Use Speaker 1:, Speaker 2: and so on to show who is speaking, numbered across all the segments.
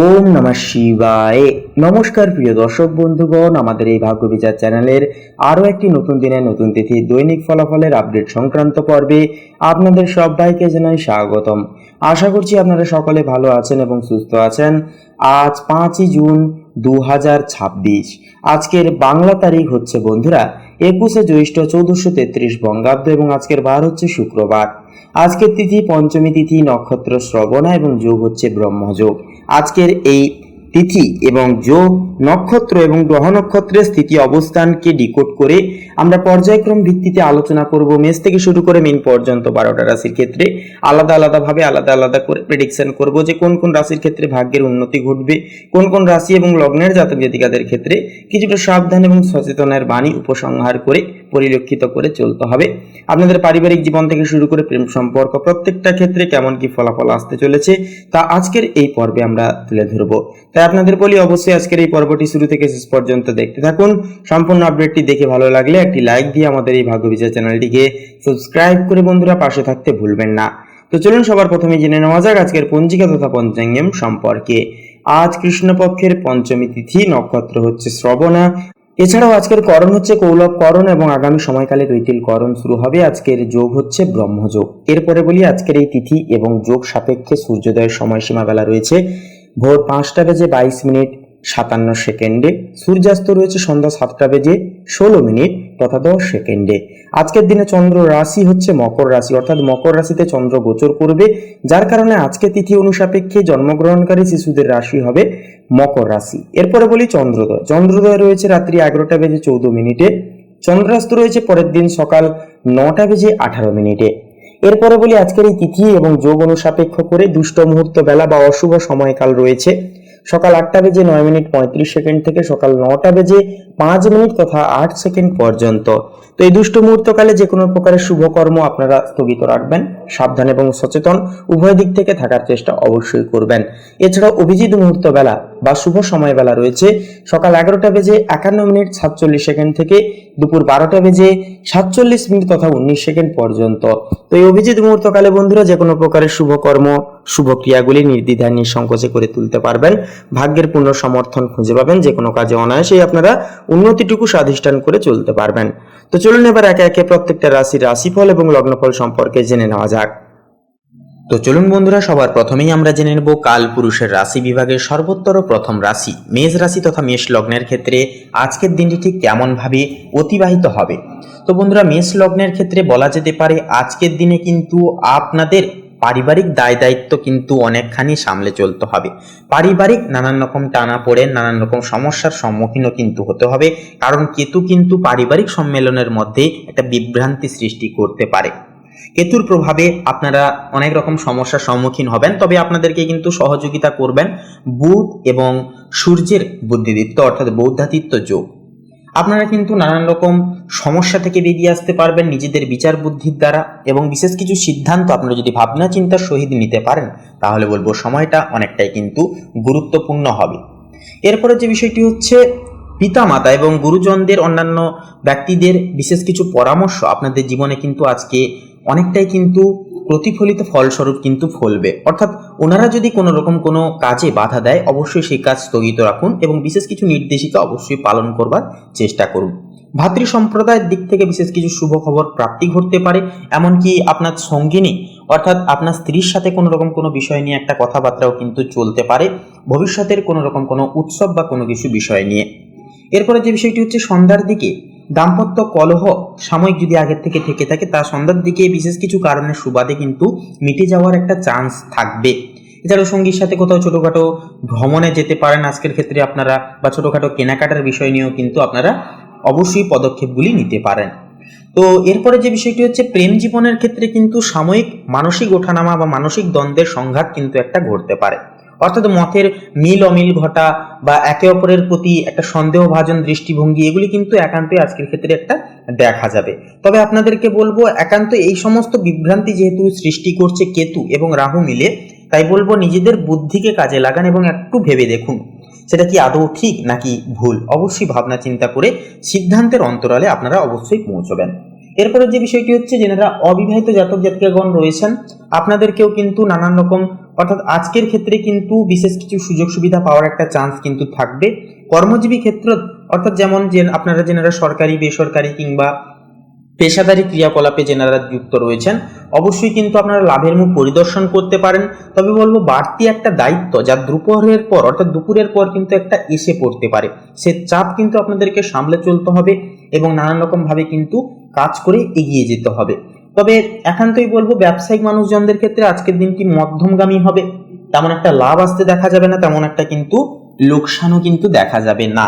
Speaker 1: ওম নমঃ শিবায়। নমস্কার প্রিয় দর্শক বন্ধুগণ, আমাদের এই ভাগ্য বিচার চ্যানেলের আরও একটি নতুন দিনে নতুন তিথি দৈনিক ফলাফলের আপডেট সংক্রান্ত পর্বে আপনাদের সবাইকে জানাই স্বাগতম। আশা করছি আপনারা সকলে ভালো আছেন এবং সুস্থ আছেন। আজ 5ই জুন 2026। আজকের বাংলা তারিখ হচ্ছে বন্ধুরা 21শে জ্যৈষ্ঠ 1433 বঙ্গাব্দ এবং আজকের বার হচ্ছে শুক্রবার। আজকের তিথি পঞ্চমী তিথি, নক্ষত্র শ্রবণা এবং যোগ হচ্ছে ব্রহ্মযোগ। আজকের এই তিথি এবং যোগ, নক্ষত্র এবং গ্রহ নক্ষত্রের স্থিতি অবস্থানকে ডিকোড করে আমরা পর্যায়ক্রম ভিত্তিতে আলোচনা করব। মেষ থেকে শুরু করে মিন পর্যন্ত 12টা রাশির ক্ষেত্রে আলাদা আলাদা করে প্রেডিকশন করব যে কোন কোন রাশির ক্ষেত্রে ভাগ্যের উন্নতি ঘটবে, কোন কোন রাশি এবং লগ্নের জাতক জাতিকাদের ক্ষেত্রে কিছুটা সাবধান এবং সচেতনের বাণী উপসংহার করে পরিলক্ষিত করে চলতে হবে। আপনাদের পারিবারিক জীবন থেকে শুরু করে প্রেম সম্পর্ক প্রত্যেকটা ক্ষেত্রে কেমন কি ফলাফল আসতে চলেছে তা আজকের এই পর্বে আমরা তুলে ধরবো। তাই আপনাদের বলি, অবশ্যই আজকের এই পর্বটি শুরু থেকে শেষ পর্যন্ত দেখতে থাকুন। সম্পূর্ণ আপডেটটি দেখে ভালো লাগলে একটি লাইক দিয়ে আমাদের এই ভাগ্য বিচার চ্যানেলটিকে সাবস্ক্রাইব করে বন্ধুরা পাশে থাকতে ভুলবেন না। তো চলুন সবার প্রথমে জেনে নেওয়া যাক আজকের পঞ্জিকা তথা পঞ্চাঙ্গম সম্পর্কে। আজ কৃষ্ণপক্ষের পঞ্চমী তিথি, নক্ষত্র হচ্ছে শ্রবণা। এছাড়াও আজকের করণ হচ্ছে কৌলভ করণ এবং আগামী সময়কালে তৈতিল করণ শুরু হবে। আজকের যোগ হচ্ছে ব্রহ্মযোগ। এরপরে বলি আজকের এই তিথি এবং যোগ সাপেক্ষে সূর্যোদয়ের সময়সীমা বেলা রয়েছে ভোর 5:22:57 সূর্যাস্ত রয়েছে সন্ধ্যা 7:16 তথা 10 সেকেন্ডে। আজকের দিনে চন্দ্র রাশি হচ্ছে মকর রাশি, অর্থাৎ মকর রাশিতে চন্দ্র গোচর করবে, যার কারণে আজকে তিথি অনুসাপেক্ষে জন্মগ্রহণকারী শিশুদের রাশি হবে মকর রাশি। এরপরে বলি চন্দ্রোদয়। চন্দ্রোদয় রয়েছে রাত্রি 11:14। চন্দ্রাস্ত রয়েছে পরের দিন সকাল 9:18। এরপরে বলি আজকের এই তিথি এবং যোগ অনুসাপেক্ষ করে দুষ্ট মুহূর্ত বেলা বা অশুভ সময়কাল রয়েছে সকাল 8:09:35 থেকে সকাল 9:05 তথা 8 সেকেন্ড পর্যন্ত। তো এই দুষ্ট মুহূর্তকালে যে কোনো প্রকারের শুভকর্ম আপনারা স্থগিত রাখবেন, সাবধান এবং সচেতন উভয় দিক থেকে থাকার চেষ্টা অবশ্যই করবেন। এছাড়াও অভিজিৎ মুহূর্ত বেলা বা শুভ সময় বেলা রয়েছে সকাল 11:51:47 থেকে দুপুর 12:47 তথা 19 সেকেন্ড পর্যন্ত। তো এই অভিজিৎ মুহূর্তকালে বন্ধুরা যে কোনো প্রকারের শুভকর্ম, শুভ ক্রিয়াগুলি নির্দ্বিধায় নিঃসংকোচে করে তুলতে পারবেন। ভাগ্যের পূর্ণ সমর্থন খুঁজে পাবেন। যে কোনো কাজে অনায়াসেই আপনারা উন্নতিটুকু সাধিষ্ঠান করে চলতে পারবেন। তো চলুন এবার একে একে প্রত্যেকটা রাশির রাশিফল এবং লগ্নফল সম্পর্কে জেনে নেওয়া যাক। তো চলুন বন্ধুরা, সবার প্রথমেই আমরা জেনে নেব কাল পুরুষের রাশি বিভাগের সর্বোত্তর প্রথম রাশি মেষ রাশি তথা মেষ লগ্নের ক্ষেত্রে আজকের দিনটি ঠিক কেমন ভাবে অতিবাহিত হবে। তো বন্ধুরা, মেষ লগ্নের ক্ষেত্রে বলা যেতে পারে আজকের দিনে কিন্তু আপনাদের পারিবারিক দায় দায়িত্ব কিন্তু অনেকখানি সামলে চলতে হবে। পারিবারিক নানান রকম টানাপোড়েন, নানান রকম সমস্যার সম্মুখীনও কিন্তু হতে হবে, কারণ কেতু কিন্তু পারিবারিক সম্মেলনের মধ্যে একটা বিভ্রান্তি সৃষ্টি করতে পারে। কেতুর প্রভাবে আপনারা অনেক রকম সমস্যার সম্মুখীন হবেন, তবে আপনাদেরকে কিন্তু সহযোগিতা করবেন বুধ এবং সূর্যের বুদ্ধিদীপ্ত অর্থাৎ বৌদ্ধাদিত্য যোগ। আপনারা কিন্তু নানান রকম সমস্যা থেকে বেরিয়ে আসতে পারবেন নিজেদের বিচার বুদ্ধির দ্বারা, এবং বিশেষ কিছু সিদ্ধান্ত আপনারা যদি ভাবনা চিন্তার সহিত নিতে পারেন তাহলে বলবো সময়টা অনেকটাই কিন্তু গুরুত্বপূর্ণ হবে। এরপরে যে বিষয়টি হচ্ছে পিতামাতা এবং গুরুজনদের, অন্যান্য ব্যক্তিদের বিশেষ কিছু পরামর্শ আপনাদের জীবনে কিন্তু আজকে অনেকটাই কিন্তু প্রতিফলিত ফলস্বরূপ কিন্তু ফলবে। অর্থাৎ ওনারা যদি কোনো রকম কোনো কাজে বাধা দেয় অবশ্যই সেই কাজ স্থগিত রাখুন এবং বিশেষ কিছু নির্দেশিকা অবশ্যই পালন করবার চেষ্টা করুন। ভাতৃ সম্প্রদায়ের দিক থেকে বিশেষ কিছু শুভ খবর প্রাপ্তি ঘটতে পারে, এমনকি আপনার সঙ্গিনী অর্থাৎ আপনার স্ত্রীর সাথে কোনো রকম কোনো বিষয় নিয়ে একটা কথাবার্তাও কিন্তু চলতে পারে ভবিষ্যতের কোনো রকম কোনো উৎসব বা কোনো কিছু বিষয় নিয়ে। এরপরে যে বিষয়টি হচ্ছে সন্ধ্যার দিকে দাম্পত্য কলহ সাময়িক যদি আগের থেকে থেকে থাকে তা সন্ধ্যার দিকে বিশেষ কিছু কারণের সুবাদে কিন্তু মিটে যাওয়ার একটা চান্স থাকবে। এছাড়াও সঙ্গীর সাথে কোথাও ছোটোখাটো ভ্রমণে যেতে পারেন আজকের ক্ষেত্রে আপনারা, বা ছোটোখাটো কেনাকাটার বিষয় নিয়েও কিন্তু আপনারা অবশ্যই পদক্ষেপগুলি নিতে পারেন। তো এরপরে যে বিষয়টি হচ্ছে প্রেম জীবনের ক্ষেত্রে কিন্তু সাময়িক মানসিক ওঠানামা বা মানসিক দ্বন্দ্বের সংঘাত কিন্তু একটা ঘটতে পারে, অর্থাৎ মতের মিল অমিল ঘটা বা একে অপরের প্রতি একটা সন্দেহভাজন দৃষ্টিভঙ্গি, এগুলি কিন্তু একান্তই আজকের ক্ষেত্রে একটা দেখা যাবে। তবে আপনাদেরকে বলবো একান্ত এই সমস্ত বিভ্রান্তি যেহেতু সৃষ্টি করছে কেতু এবং রাহু মিলে, তাই বলবো নিজেদের বুদ্ধিকে কাজে লাগান এবং একটু ভেবে দেখুন সেটা কি আদৌ ঠিক নাকি ভুল। অবশ্যই ভাবনা চিন্তা করে সিদ্ধান্তের অন্তরালে আপনারা অবশ্যই পৌঁছবেন। এরপরে যে বিষয়টি হচ্ছে, যারা অবিবাহিত জাতক জাতিকাগণ রয়েছেন আপনাদেরকেও কিন্তু নানান রকম, অর্থাৎ আজকের ক্ষেত্রে কিন্তু বিশেষ কিছু সুযোগ সুবিধা পাওয়ার একটা চান্স কিন্তু থাকবে। কর্মজীবী ক্ষেত্র, অর্থাৎ যেমন যে আপনারা যারা সরকারি বেসরকারি কিংবা পেশাদারী ক্রিয়াকলাপে যারা যুক্ত রয়েছেন অবশ্যই কিন্তু আপনারা লাভের মুখ পরিদর্শন করতে পারেন। তবে বলবো বাড়তি একটা দায়িত্ব যা দুপুরের পর, অর্থাৎ দুপুরের পর কিন্তু একটা এসে পড়তে পারে, সে চাপ কিন্তু আপনাদেরকে সামলে চলতে হবে এবং নানান রকম ভাবে কিন্তু কাজ করে এগিয়ে যেতে হবে। তবে একান্তই বলবো ব্যবসায়িক মানুষজনদের ক্ষেত্রে আজকের দিনটি মধ্যমগামী হবে। তেমন একটা লাভ আসতে দেখা যাবে না, তেমন একটা কিন্তু লোকসানও কিন্তু দেখা যাবে না।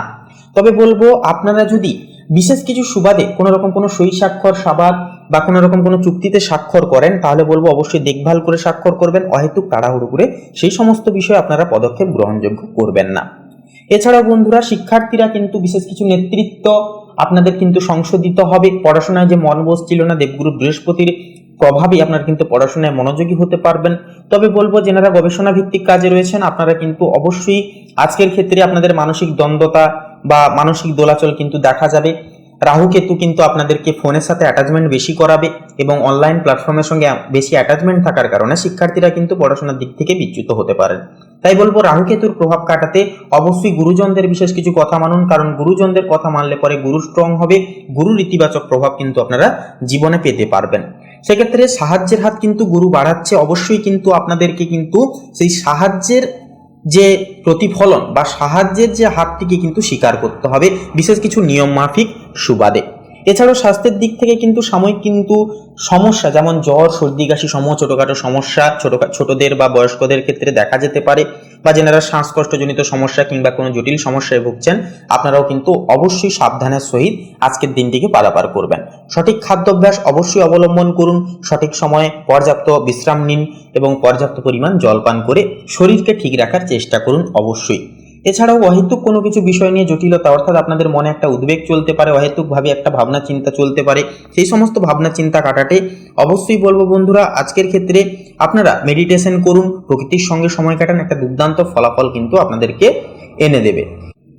Speaker 1: তবে বলবো আপনারা যদি বিশেষ কিছু সুবাদে কোনো রকম কোনো সই স্বাক্ষর সাবাদ বা কোনো রকম কোনো চুক্তিতে স্বাক্ষর করেন, তাহলে বলবো অবশ্যই দেখভাল করে স্বাক্ষর করবেন, অহেতুক তাড়াহুড়ো করে সেই সমস্ত বিষয়ে আপনারা পদক্ষেপ গ্রহণযোগ্য করবেন না। এছাড়াও বন্ধুরা শিক্ষার্থীরা কিন্তু বিশেষ কিছু নেতৃত্ব আপনাদের কিন্তু সংশোধিত হবে। পড়াশোনায় যে মন বসছিল না, দেবগুরু বৃহস্পতির প্রভাবে আপনারা কিন্তু পড়াশোনায় মনোযোগী হতে পারবেন। তবে বলবো যারা গবেষণা ভিত্তিক কাজে রয়েছেন আপনারা কিন্তু অবশ্যই আজকের ক্ষেত্রে আপনাদের মানসিক দ্বন্দ্বতা বা মানসিক দোলাচল কিন্তু দেখা যাবে। রাহু কেতু কিন্তু আপনাদেরকে ফোনের সাথে অ্যাটাচমেন্ট বেশি করাবে এবং অনলাইন প্ল্যাটফর্মের সঙ্গে বেশি অ্যাটাচমেন্ট থাকার কারণে শিক্ষার্থীরা কিন্তু পড়াশোনার দিক থেকে বিচ্যুত হতে পারেন। তাই বলবো রাহু কেতুর প্রভাব কাটাতে অবশ্যই গুরুজনদের বিশেষ কিছু কথা মানুন, কারণ গুরুজনদের কথা মানলে পরে গুরু স্ট্রং হবে, গুরুর ইতিবাচক প্রভাব কিন্তু আপনারা জীবনে পেতে পারবেন। সেক্ষেত্রে সাহায্যের হাত কিন্তু গুরু বাড়াচ্ছে, অবশ্যই কিন্তু আপনাদেরকে কিন্তু সেই সাহায্যের যে প্রতিফলন বা সাহায্যের যে হাতটিকে কিন্তু স্বীকার করতে হবে বিশেষ কিছু নিয়ম মাফিক সুবাদে। এছাড়াও স্বাস্থ্যের দিক থেকে কিন্তু সাময়িক কিন্তু সমস্যা, যেমন জ্বর সর্দি কাশি সম ছোটখাটো সমস্যা ছোটদের বা বয়স্কদের ক্ষেত্রে দেখা যেতে পারে, বা যারা শ্বাসকষ্টজনিত সমস্যা কিংবা কোনো জটিল সমস্যায় ভুগছেন আপনারাও কিন্তু অবশ্যই সাবধানের সহিত আজকের দিনটিকে পারাপার করবেন। সঠিক খাদ্যাভ্যাস অবশ্যই অবলম্বন করুন, সঠিক সময়ে পর্যাপ্ত বিশ্রাম নিন এবং পর্যাপ্ত পরিমাণ জল পান করে শরীরকে ঠিক রাখার চেষ্টা করুন অবশ্যই। এছাড়াও অহেতুক কোনো কিছু বিষয় নিয়ে জটিলতা, অর্থাৎ আপনাদের মনে একটা উদ্বেগ চলতে পারে, অহেতুকভাবে একটা ভাবনা চিন্তা চলতে পারে, সেই সমস্ত ভাবনা চিন্তা কাটাতে অবশ্যই বলবো বন্ধুরা আজকের ক্ষেত্রে আপনারা মেডিটেশন করুন, প্রকৃতির সঙ্গে সময় কাটান, একটা দুর্দান্ত ফলাফল কিন্তু আপনাদেরকে এনে দেবে।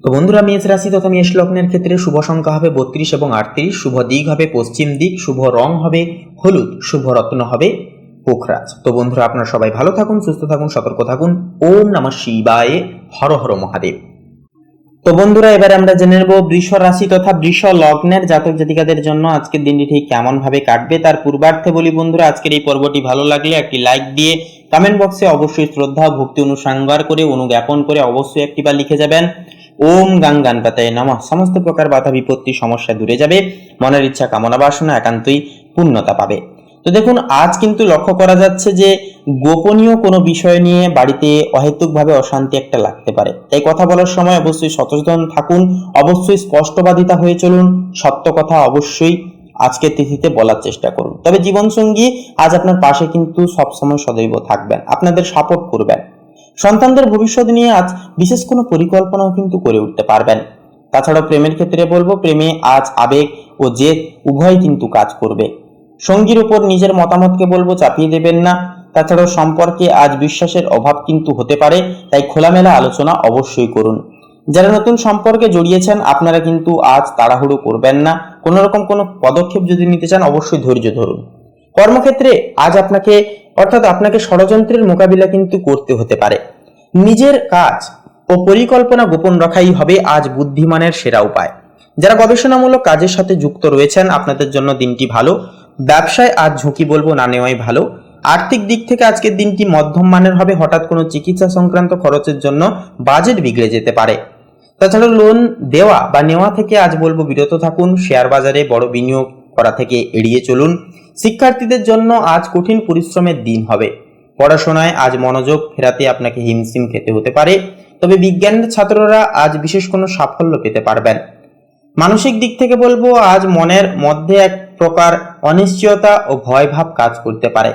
Speaker 1: তো বন্ধুরা মেষ রাশি তথা মেষ লগ্নের ক্ষেত্রে শুভ সংখ্যা হবে 32 এবং 38, শুভ দিক হবে পশ্চিম দিক, শুভ রং হবে হলুদ, শুভ রত্ন হবে পোখরাজ। তো বন্ধুরা আপনারা সবাই ভালো থাকুন, সুস্থ থাকুন, সতর্ক থাকুন। ওম নমঃ শিবায়, হর হর মহাদেব। তো বন্ধুরা এবারে আমরা জেনে নেব বৃষ রাশি তথা বৃষ লগ্নের জাতক জাতিকাদের জন্য আজকের দিনটি ঠিক কেমন ভাবে কাটবে। তার পূর্বার্থে বলি বন্ধুরা আজকের এই পর্বটি ভালো লাগলে একটি লাইক দিয়ে কমেন্ট বক্সে অবশ্যই শ্রদ্ধা ভক্তি অনুসংগার করে অনুজ্ঞাপন করে অবশ্যই একটিবার লিখে যাবেন ওম গাং গানপাতায় নমঃ। সমস্ত প্রকার বাধা বিপত্তি সমস্যা দূরে যাবে, মনের ইচ্ছা কামনা বাসনা একান্তই পূর্ণতা পাবে। তো দেখুন আজ কিন্তু লক্ষ্য করা যাচ্ছে যে গোপনীয় কোনো বিষয় নিয়ে বাড়িতে অহেতুকভাবে অশান্তি একটা লাগতে পারে, তাই কথা বলার সময় অবশ্যই সচেতন থাকুন, অবশ্যই স্পষ্টবাদিতা হয়ে চলুন, সত্য কথা অবশ্যই আজকের তিথিতে বলার চেষ্টা করুন। তবে জীবনসঙ্গী আজ আপনার পাশে কিন্তু সবসময় সদৈব থাকবেন, আপনাদের সাপোর্ট করবেন। সন্তানদের ভবিষ্যৎ নিয়ে আজ বিশেষ কোনো পরিকল্পনাও কিন্তু করে উঠতে পারবেন। তাছাড়াও প্রেমের ক্ষেত্রে বলবো প্রেমে আজ আবেগ ও জেদ উভয় কিন্তু কাজ করবে। সঙ্গীর উপর নিজের মতামতকে বলবো চাপিয়ে দেবেন না। তাছাড়াও সম্পর্কে আজ বিশ্বাসের অভাব কিন্তু হতে পারে, তাই খোলামেলা আলোচনা অবশ্যই করুন। যারা নতুন সম্পর্কে জড়িয়েছেন আপনারা কিন্তু আজ তাড়াহুড়ো করবেন না, কোনো রকম কোনো পদক্ষেপ যদি নিতে চান অবশ্যই ধৈর্য ধরুন। কর্মক্ষেত্রে আজ আপনাকে ষড়যন্ত্রের মোকাবিলা কিন্তু করতে হতে পারে। নিজের কাজ ও পরিকল্পনা গোপন রাখাই হবে আজ বুদ্ধিমানের সেরা উপায়। যারা গবেষণামূলক কাজের সাথে যুক্ত রয়েছেন আপনাদের জন্য দিনটি ভালো। ব্যবসায় আজ ঝুঁকি বলবো না নেওয়াই ভালো। আর্থিক দিক থেকে আজকের দিনটি মধ্যম মানের হবে, হঠাৎ কোনো চিকিৎসা সংক্রান্ত খরচের জন্য বাজেট বিগড়ে যেতে পারে। তাছাড়া লোন দেওয়া বা নেওয়া থেকে আজ বলবো বিরত থাকুন, শেয়ার বাজারে বড় বিনিয়োগ করা থেকে এড়িয়ে চলুন। শিক্ষার্থীদের জন্য আজ কঠিন পরিশ্রমের দিন হবে, পড়াশোনায় আজ মনোযোগ ফেরাতে আপনাকে হিমশিম খেতে হতে পারে। তবে বিজ্ঞানের ছাত্ররা আজ বিশেষ কোনো সাফল্য পেতে পারবেন। মানসিক দিক থেকে বলবো আজ মনের মধ্যে এক প্রকার অনিশ্চয়তা ও ভয় ভাব কাজ করতে পারে।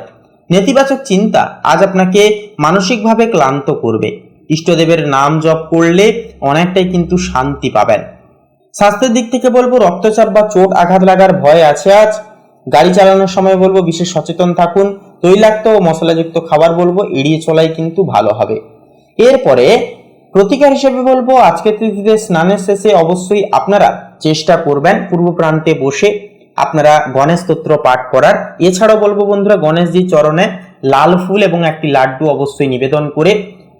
Speaker 1: নেতিবাচক চিন্তা আজ আপনাকে মানসিকভাবে ক্লান্ত করবে। ইষ্টদেবের নাম জপ করলে অনেকটাই কিন্তু শান্তি পাবেন। স্বাস্থ্যের দিক থেকে বলবো রক্তচাপ বা চোট আঘাত লাগার ভয় আছে আজ। গাড়ি চালানোর সময় বলবো বিশেষ সচেতন থাকুন। তৈলাক্ত ও মশলাযুক্ত খাবার বলবো এড়িয়ে চলাই কিন্তু ভালো হবে। এরপরে প্রতিকার হিসেবে বলবো আজকের তিথিতে স্নানের শেষে অবশ্যই আপনারা চেষ্টা করবেন পূর্ব প্রান্তে বসে আপনারা গণেশ স্তোত্র পাঠ করার। এছাড়াও বলবো বন্ধুরা, গণেশজির চরণে লাল ফুল এবং একটি লাড্ডু অবশ্যই নিবেদন করে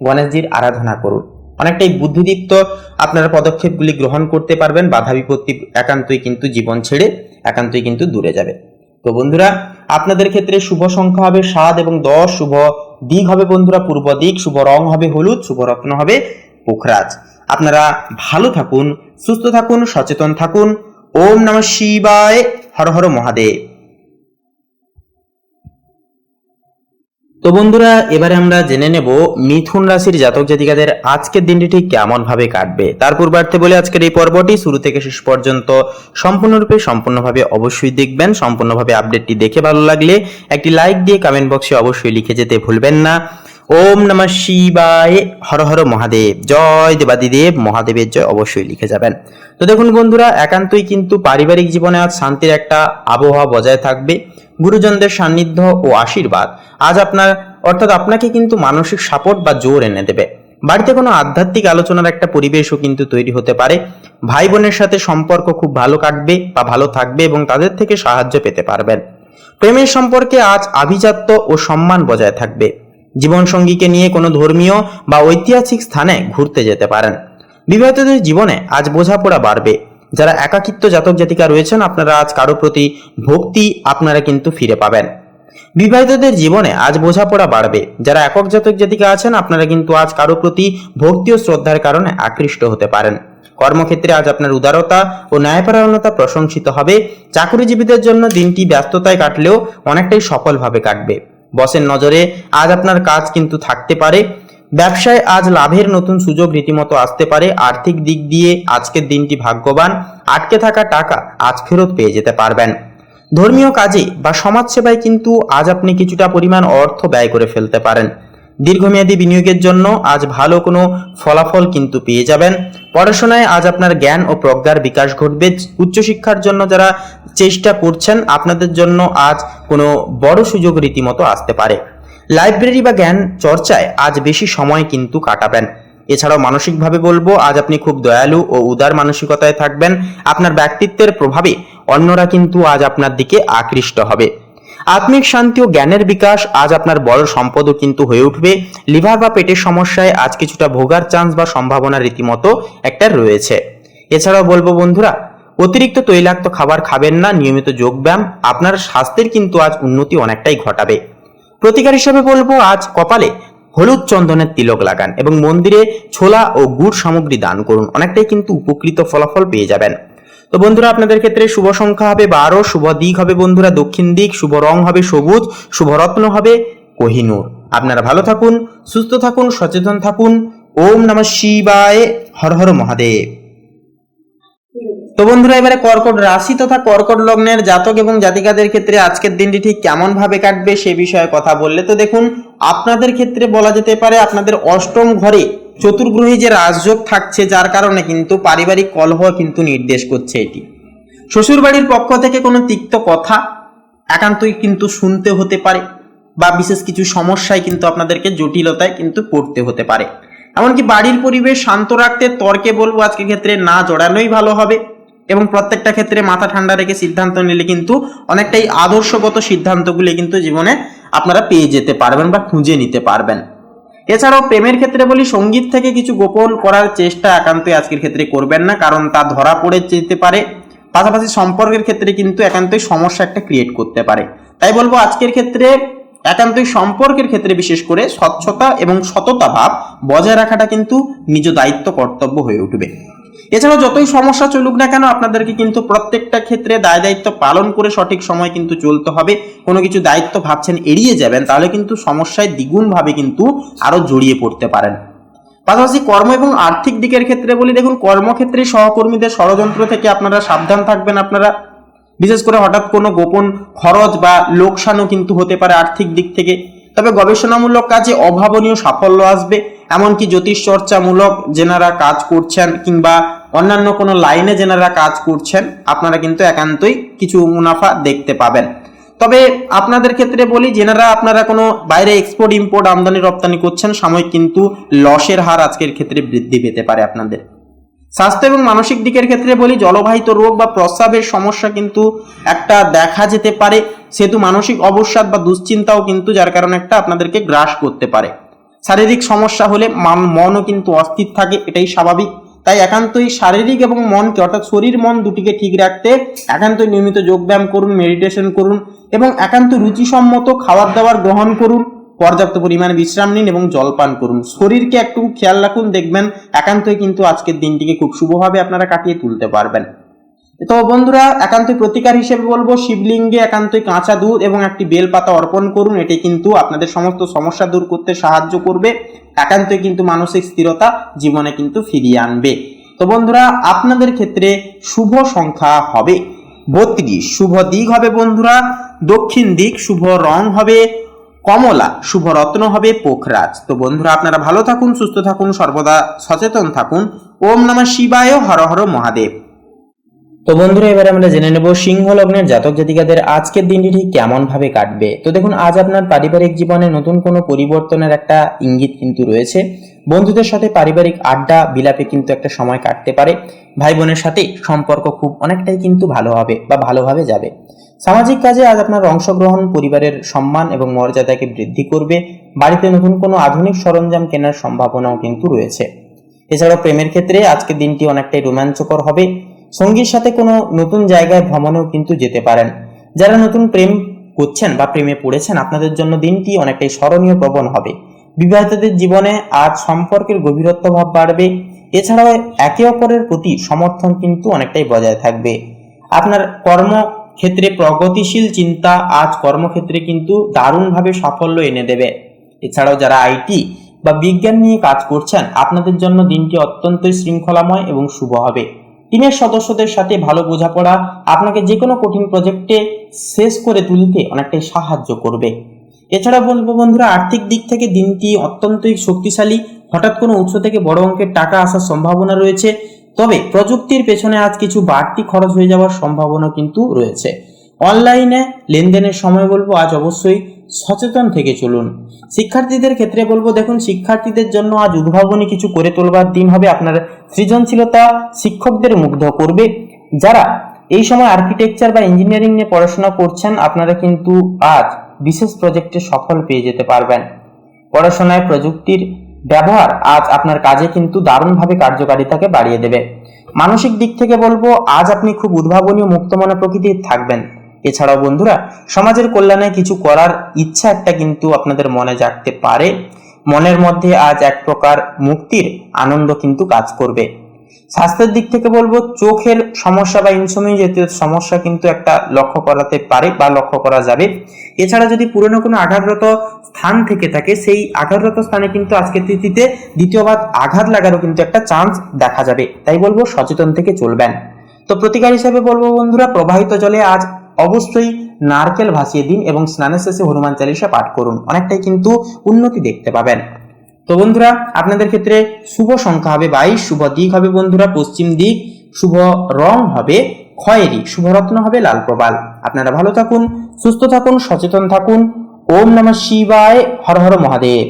Speaker 1: গণেশজির আরাধনা করুন। অনেকটাই বুদ্ধিদীপ্ত আপনারা পদক্ষেপগুলি গ্রহণ করতে পারবেন। বাধা বিপত্তি একান্তই কিন্তু জীবন ছেড়ে একান্তই কিন্তু দূরে যাবে। তো বন্ধুরা, আপনাদের ক্ষেত্রে শুভ সংখ্যা হবে 7 এবং 10, শুভ দিক হবে বন্ধুরা পূর্ব দিক, শুভ রং হবে হলুদ, শুভ রত্ন হবে পুখরাজ। আপনারা ভালো থাকুন, সুস্থ থাকুন, সচেতন থাকুন। ওম নমঃ শিবায়, হর হর মহাদেব। তো বন্ধুরা, এবারে আমরা জেনে নেব মিথুন রাশির জাতক জাতিকাদের আজকের দিনটি ঠিক কেমন ভাবে কাটবে। তার পূর্বার্থে বলে আজকের এই পর্বটি শুরু থেকে শেষ পর্যন্ত সম্পূর্ণভাবে অবশ্যই দেখবেন। সম্পূর্ণভাবে আপডেটটি দেখে ভালো লাগলে একটি লাইক দিয়ে কমেন্ট বক্সে অবশ্যই লিখে যেতে ভুলবেন না। ওম নমঃ শিবায়, হর হর মহাদেব, জয় দেবাদিদেব মহাদেবের জয় অবশ্যই লিখে যাবেন। তো দেখুন বন্ধুরা, একান্তই কিন্তু পারিবারিক জীবনে আজ শান্তির একটা আবহাওয়া বজায় থাকবে। গুরুজনদের সান্নিধ্য ও আশীর্বাদ আজ আপনাকে কিন্তু মানসিক সাপোর্ট বা জোর এনে দেবে। বাড়িতে কোনো আধ্যাত্মিক আলোচনার একটা পরিবেশও কিন্তু তৈরি হতে পারে। ভাই বোনের সাথে সম্পর্ক খুব ভালো কাটবে বা ভালো থাকবে এবং তাদের থেকে সাহায্য পেতে পারবেন। প্রেমের সম্পর্কে আজ আভিজাত্য ও সম্মান বজায় থাকবে। জীবন সঙ্গীকে নিয়ে কোনো ধর্মীয় বা ঐতিহাসিক স্থানে ঘুরতে যেতে পারেন। বিবাহিতদের জীবনে আজ বোঝাপড়া বাড়বে। যারা একাকিত্ব জাতক জাতিকা রয়েছেন, আপনারা আজ কারো প্রতি ভক্তি আপনারা কিন্তু ফিরে পাবেন। বিবাহিতদের জীবনে আজ বোঝাপড়া বাড়বে। যারা একক জাতক জাতিকা আছেন, আপনারা কিন্তু আজ কারো প্রতি ভক্তি ও শ্রদ্ধার কারণে আকৃষ্ট হতে পারেন। কর্মক্ষেত্রে আজ আপনার উদারতা ও ন্যায়পরায়ণতা প্রশংসিত হবে। চাকরিজীবীদের জন্য দিনটি ব্যস্ততায় কাটলেও অনেকটাই সফলভাবে কাটবে। বসের নজরে আজ আপনার কাজ কিন্তু থাকতে পারে। ব্যবসায় আজ লাভের নতুন সুযোগ রীতিমতো আসতে পারে। আর্থিক দিক দিয়ে আজকের দিনটি ভাগ্যবান। আটকে থাকা টাকা আজ ফেরত পেয়ে যেতে পারবেন। ধর্মীয় কাজে বা সমাজসেবায় কিন্তু আজ আপনি কিছুটা পরিমাণ অর্থ ব্যয় করে ফেলতে পারেন। দীর্ঘমেয়াদী বিনিয়োগের জন্য আজ ভালো কোনো ফলাফল কিন্তু পেয়ে যাবেন। পড়াশোনায় আজ আপনার জ্ঞান ও প্রজ্ঞার বিকাশ ঘটবে। উচ্চশিক্ষার জন্য যারা চেষ্টা করছেন, আপনাদের জন্য আজ কোনো বড় সুযোগ রীতিমতো আসতে পারে। লাইব্রেরি বা জ্ঞান চর্চায় আজ বেশি সময় কিন্তু কাটাবেন। এছাড়াও মানসিকভাবে বলবো, আজ আপনি খুব দয়ালু ও উদার মানসিকতায় থাকবেন। আপনার ব্যক্তিত্বের প্রভাবে অন্যরা কিন্তু আজ আপনার দিকে আকৃষ্ট হবে। আত্মিক শান্তি ও জ্ঞানের বিকাশ আজ আপনার বড় সম্পদও কিন্তু হয়ে উঠবে। লিভার বা পেটের সমস্যায় আজ কিছুটা ভোগার চান্স বা সম্ভাবনা রীতিমতো একটা রয়েছে। এছাড়াও বলবো বন্ধুরা, অতিরিক্ত তৈলাক্ত খাবার খাবেন না। নিয়মিত যোগব্যায়াম আপনার স্বাস্থ্যের কিন্তু আজ উন্নতি অনেকটাই ঘটাবে। প্রতিকার হিসেবে বলবো, আজ কপালে হলুদ চন্দনের তিলক লাগান এবং মন্দিরে ছোলা ও গুড় সামগ্রী দান করুন। অনেকটাই কিন্তু উপকৃত ফলাফল পেয়ে যাবেন। তো বন্ধুরা, আপনাদের ক্ষেত্রে শুভ সংখ্যা হবে 12, শুভ দিক হবে বন্ধুরা দক্ষিণ দিক, শুভ রং হবে সবুজ, শুভ রত্ন হবে কোহিনূর। আপনারা ভালো থাকুন, সুস্থ থাকুন, সচেতন থাকুন। ওম নমঃ শিবায়, হর হর মহাদেব। তো বন্ধুরা, এবারে কর্কট রাশি তথা কর্কট লগ্নের জাতক এবং জাতিকাদের ক্ষেত্রে আজকের দিনটি ঠিক কেমন ভাবে কাটবে সে বিষয়ে কথা বললে, তো দেখুন, আপনাদের ক্ষেত্রে বলা যেতে পারে আপনাদের অষ্টম ঘরে চতুর্গ্রহী যে রাজযোগ থাকছে, যার কারণে কিন্তু পারিবারিক কলহ কিন্তু নির্দেশ করছে। এটি শ্বশুরবাড়ির পক্ষ থেকে কোনো তিক্ত কথা একান্তই কিন্তু শুনতে হতে পারে, বা বিশেষ কিছু সমস্যায় কিন্তু আপনাদেরকে জটিলতায় কিন্তু পড়তে হতে পারে। এমনকি বাড়ির পরিবেশ শান্ত রাখতে তর্কে বলবো আজকের ক্ষেত্রে না জড়ানোই ভালো হবে। এবং প্রত্যেকটা ক্ষেত্রে মাথা ঠান্ডা রেখে সিদ্ধান্ত নিলে কিন্তু অনেকটাই আদর্শগত সিদ্ধান্তগুলি কিন্তু জীবনে আপনারা পেয়ে যেতে পারবেন বা খুঁজে নিতে পারবেন। এছাড়াও প্রেমের ক্ষেত্রে বলি, সঙ্গীত থেকে কিছু গোপন করার চেষ্টা একান্তই আজকের ক্ষেত্রে করবেন না, কারণ তা ধরা পড়ে যেতে পারে। পাশাপাশি সম্পর্কের ক্ষেত্রে কিন্তু একান্তই সমস্যা একটা ক্রিয়েট করতে পারে। তাই বলবো আজকের ক্ষেত্রে একান্তই সম্পর্কের ক্ষেত্রে বিশেষ করে স্বচ্ছতা এবং সততা ভাব বজায় রাখাটা কিন্তু নিজ দায়িত্ব কর্তব্য হয়ে উঠবে। এছাড়াও যতই সমস্যা চলুক না কেন, আপনাদেরকে কিন্তু প্রত্যেকটা ক্ষেত্রে দায় দায়িত্ব পালন করে সঠিক সময় কিন্তু চলতে হবে। কোনো কিছু দায়িত্ব ভাবছেন এড়িয়ে যাবেন, তাহলে কিন্তু সমস্যায় দ্বিগুণ ভাবে কিন্তু আরো জড়িয়ে পড়তে পারেন। পাশাপাশি কর্ম এবং আর্থিক দিকের ক্ষেত্রে বলি, দেখুন, কর্মক্ষেত্রে সহকর্মীদের ষড়যন্ত্র থেকে আপনারা সাবধান থাকবেন। আপনারা বিশেষ করে হঠাৎ কোনো গোপন খরচ বা লোকসানও কিন্তু হতে পারে আর্থিক দিক থেকে। তবে গবেষণামূলক কাজে অভাবনীয় সাফল্য আসবে। এমনকি জ্যোতিষ চর্চামূলক যেনারা কাজ করছেন কিংবা অন্যান্য কোনো লাইনে যেনারা কাজ করছেন, আপনারা কিন্তু একান্তই কিছু মুনাফা দেখতে পাবেন। তবে আপনাদের ক্ষেত্রে বলি, যেনারা আপনারা কোনো বাইরে এক্সপোর্ট ইম্পোর্ট আমদানি রপ্তানি করছেন, সাময়িক কিন্তু লসের হার আজকের ক্ষেত্রে বৃদ্ধি পেতে পারে আপনাদের। স্বাস্থ্য এবং মানসিক দিকের ক্ষেত্রে বলি, জলবাহিত রোগ বা প্রস্রাবের সমস্যা কিন্তু একটা দেখা যেতে পারে, সেহেতু মানসিক অবসাদ বা দুশ্চিন্তাও কিন্তু যার কারণে একটা আপনাদেরকে গ্রাস করতে পারে। শারীরিক সমস্যা হলে মনও কিন্তু অস্থির থাকে, এটাই স্বাভাবিক। তাই একান্তই শারীরিক এবং মনকে অর্থাৎ শরীর মন দুটিকে ঠিক রাখতে একান্তই নিয়মিত যোগব্যায়াম করুন, মেডিটেশন করুন এবং একান্ত রুচিসম্মত খাবার দাবার গ্রহণ করুন, পর্যাপ্ত পরিমাণে বিশ্রাম নিন এবং জলপান করুন। শরীরকে একটু খেয়াল রাখুন, দেখবেন একান্তই কিন্তু আজকের দিনটিকে খুব শুভভাবে আপনারা কাটিয়ে তুলতে পারবেন। তো বন্ধুরা, একান্তই প্রতিকার হিসেবে বলবো, শিবলিঙ্গে একান্তই কাঁচা দুধ এবং একটি বেলপাতা অর্পণ করুন। এটি কিন্তু আপনাদের সমস্ত সমস্যা দূর করতে সাহায্য করবে, একান্তই কিন্তু মানসিক স্থিরতা জীবনে কিন্তু ফিরিয়ে আনবে। তো বন্ধুরা, আপনাদের ক্ষেত্রে শুভ সংখ্যা হবে 32, শুভ দিক হবে বন্ধুরা দক্ষিণ দিক, শুভ রং হবে কমলা, শুভ রত্ন হবে পোখরাজ। তো বন্ধুরা, আপনারা ভালো থাকুন, সুস্থ থাকুন, সর্বদা সচেতন থাকুন। ওম নমঃ শিবায়, হর হর মহাদেব। তো বন্ধুরা, এবারে আমরা জেনে নেব সিংহ লগ্নের জাতক জাতিকাদের আজকের দিনটি ঠিক কেমন ভাবে কাটবে। তো দেখুন, আজ আপনার পারিবারিক জীবনে নতুন কোনো পরিবর্তনের একটা ইঙ্গিত কিন্তু রয়েছে। বন্ধুদের সাথে পারিবারিক আড্ডা বিলাপে কিন্তু একটা সময় কাটতে পারে। ভাই বোনের সাথে সম্পর্ক খুব অনেকটাই কিন্তু ভালো হবে বা ভালোভাবে যাবে। সামাজিক কাজে আজ আপনার অংশগ্রহণ পরিবারের সম্মান এবং মর্যাদাকে বৃদ্ধি করবে। বাড়িতে নতুন কোনো আধুনিক সরঞ্জাম কেনার সম্ভাবনাও কিন্তু রয়েছে। এছাড়াও প্রেমের ক্ষেত্রে আজকের দিনটি অনেকটাই রোমাঞ্চকর হবে। সঙ্গীর সাথে কোনো নতুন জায়গায় ভ্রমণেও কিন্তু যেতে পারেন। যারা নতুন প্রেম করছেন বা প্রেমে পড়েছেন, আপনাদের জন্য দিনটি অনেকটাই স্মরণীয় প্রবণ হবে। বিবাহিতদের জীবনে আজ সম্পর্কের গভীরত্ব ভাব বাড়বে। এছাড়াও একে অপরের প্রতি সমর্থন কিন্তু অনেকটাই বজায় থাকবে। আপনার কর্মক্ষেত্রে প্রগতিশীল চিন্তা আজ কর্মক্ষেত্রে কিন্তু দারুণভাবে সাফল্য এনে দেবে। এছাড়াও যারা আইটি বা বিজ্ঞান নিয়ে কাজ করছেন, আপনাদের জন্য দিনটি অত্যন্ত শৃঙ্খলাময় এবং শুভ হবে। টিমের সদস্যদের সাথে ভালো বোঝাপড়া আপনাকে যে কোনো কঠিন প্রজেক্টে শেষ করে তুলতে অনেকটাই সাহায্য করবে। এছাড়া বলবো বন্ধুরা, আর্থিক দিক থেকে দিনটি অত্যন্তই শক্তিশালী। হঠাৎ কোনো উৎস থেকে বড় অঙ্কের টাকা আসার সম্ভাবনা রয়েছে, তবে প্রযুক্তির পেছনে আজ কিছু বাড়তি খরচ হয়ে যাওয়ার সম্ভাবনা কিন্তু রয়েছে। অনলাইনে লেনদেনের সময় বলবো আজ অবশ্যই সচেতন থেকে চলুন। শিক্ষার্থীদের ক্ষেত্রে বলবো, দেখুন শিক্ষার্থীদের জন্য আজ উদ্ভাবনী কিছু করে তোলবার দিন হবে। আপনার সৃজনশীলতা শিক্ষকদের মুগ্ধ করবে। যারা এই সময় আর্কিটেকচার বা ইঞ্জিনিয়ারিং নিয়ে পড়াশোনা করছেন, আপনারা কিন্তু আজ বিশেষ প্রজেক্টে সফল পেয়ে যেতে পারবেন। পড়াশোনায় প্রযুক্তির ব্যবহার আজ আপনার কাজে কিন্তু দারুণভাবে কার্যকারিতাকে বাড়িয়ে দেবে। মানসিক দিক থেকে বলবো, আজ আপনি খুব উদ্ভাবনী ও মুক্তমনা প্রকৃতির থাকবেন। এছাড়াও বন্ধুরা, সমাজের কল্যাণে কিছু করার ইচ্ছা একটা কিন্তু আপনাদের মনে জাগতে পারে। মনের মধ্যে আজ এক প্রকার মুক্তির আনন্দ কিন্তু কাজ করবে। স্বাস্থ্যের দিক থেকে বলবো, চোখের সমস্যা বা ইনসোমিয়া জাতীয় সমস্যা কিন্তু একটা লক্ষ্য করাতে পারে বা লক্ষ্য করা যাবে। এছাড়া যদি পুরনো কোনো আঘাতরত স্থান থেকে থাকে, সেই আঘাতরত স্থানে কিন্তু আজকের তিথিতে দ্বিতীয়বার আঘাত লাগারও কিন্তু একটা চান্স দেখা যাবে। তাই বলবো সচেতন থেকে চলবেন। তো প্রতিকার হিসেবে বলবো বন্ধুরা, প্রবাহিত জলে আজ অবশ্যই নারকেল ভাসিয়ে দিন এবং স্নানের শেষে হনুমান চালিসা পাঠ করুন, অনেকটাই কিন্তু উন্নতি দেখতে পাবেন। তো বন্ধুরা, আপনাদের ক্ষেত্রে শুভ সংখ্যা হবে 22, শুভ দিক হবে বন্ধুরা পশ্চিম দিক, শুভ রং হবে খয়েরি, শুভ রত্ন হবে লাল প্রবাল। আপনারা ভালো থাকুন, সুস্থ থাকুন, সচেতন থাকুন। ওম নমঃ শিবায়, হর হর মহাদেব।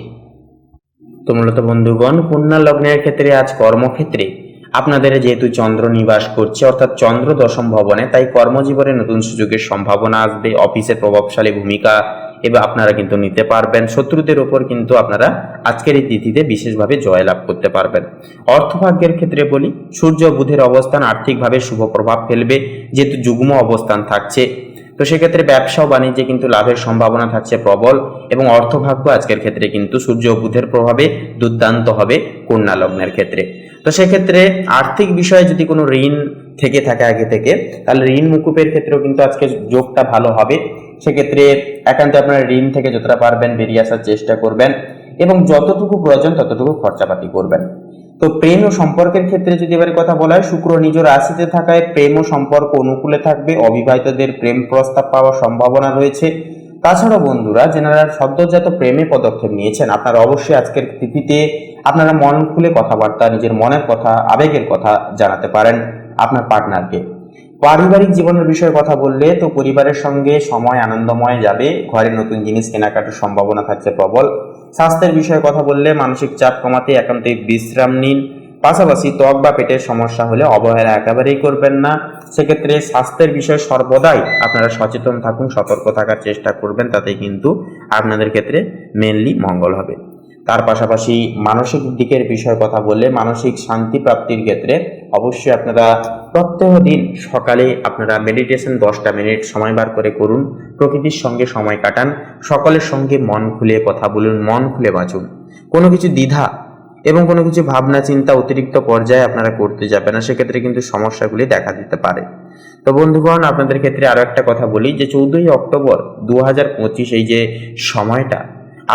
Speaker 1: তো মূলত বন্ধুগণ, কন্যা লগ্নের ক্ষেত্রে আজ কর্মক্ষেত্রে আপনাদের যেহেতু চন্দ্র নিবাস করছে, অর্থাৎ চন্দ্র দশম ভবনে, তাই কর্মজীবনে নতুন সুযোগের সম্ভাবনা আসবে। অফিসে প্রভাবশালী ভূমিকা এবার আপনারা কিন্তু নিতে পারবেন। শত্রুদের ওপর কিন্তু আপনারা আজকের এই তিথিতে বিশেষভাবে জয়লাভ করতে পারবেন। অর্থভাগ্যের ক্ষেত্রে বলি, সূর্য বুধের অবস্থান আর্থিকভাবে শুভ প্রভাব ফেলবে, যেহেতু যুগ্ম অবস্থান থাকছে। তো সেক্ষেত্রে ব্যবসা ও বাণিজ্যে কিন্তু লাভের সম্ভাবনা থাকছে প্রবল, এবং অর্থভাগ্য আজকের ক্ষেত্রে কিন্তু সূর্য ও বুধের প্রভাবে দুর্দান্ত হবে কন্যা লগ্নের ক্ষেত্রে। তো সেক্ষেত্রে আর্থিক বিষয়ে যদি কোনো ঋণ থেকে থাকে আগে থেকে, তাহলে ঋণ মুকুবের ক্ষেত্রেও কিন্তু আজকে যোগটা ভালো হবে। সেক্ষেত্রে একান্ত আপনারা ঋণ থেকে যতটা পারবেন বেরিয়ে আসার চেষ্টা করবেন এবং যতটুকু প্রয়োজন ততটুকু খরচাপাতি করবেন। তো প্রেম ও সম্পর্কের ক্ষেত্রে যদি এবারে কথা বলা হয়, শুক্র নিজ রাশিতে থাকায় প্রেম ও সম্পর্ক অনুকূলে থাকবে। অবিবাহিতদের প্রেম প্রস্তাব পাওয়ার সম্ভাবনা রয়েছে। তাছাড়াও বন্ধুরা, যারা সদ্যজাত প্রেমে পদক্ষেপ নিয়েছেন, আপনারা অবশ্যই আজকের তিথিতে আপনারা মন খুলে কথাবার্তা, নিজের মনের কথা, আবেগের কথা জানাতে পারেন আপনার পার্টনারকে। পারিবারিক জীবনের বিষয়ে কথা বললে, তো পরিবারের সঙ্গে সময় আনন্দময় যাবে। ঘরে নতুন জিনিস কেনাকাটার সম্ভাবনা থাকছে প্রবল। স্বাস্থ্যের বিষয়ে কথা বললে, মানসিক চাপ কমাতে একান্তই বিশ্রাম নিন। পাশাপাশি ত্বক বা পেটের সমস্যা হলে অবহেলা একেবারেই করবেন না। সেক্ষেত্রে স্বাস্থ্যের বিষয়ে সর্বদাই আপনারা সচেতন থাকুন, সতর্ক থাকার চেষ্টা করবেন, তাতে কিন্তু আপনাদের ক্ষেত্রে মেনলি মঙ্গল হবে। তার পাশাপাশি মানসিক দিকের বিষয়ে কথা বললে মানসিক শান্তি প্রাপ্তির ক্ষেত্রে অবশ্যই আপনারা প্রত্যেক দিন সকালে আপনারা মেডিটেশন 10টা মিনিট সময় বার করে করুন, প্রকৃতির সঙ্গে সময় কাটান, সকলের সঙ্গে মন খুলে কথা বলুন, মন খুলে বাঁচুন। কোনো কিছু দ্বিধা এবং কোনো কিছু ভাবনা চিন্তা অতিরিক্ত পর্যায়ে আপনারা করতে যাবেন না, সেক্ষেত্রে কিন্তু সমস্যাগুলি দেখা দিতে পারে। তো বন্ধুগণ, আপনাদের ক্ষেত্রে আরও একটা কথা বলি যে 14ই অক্টোবর 2025 এই যে সময়টা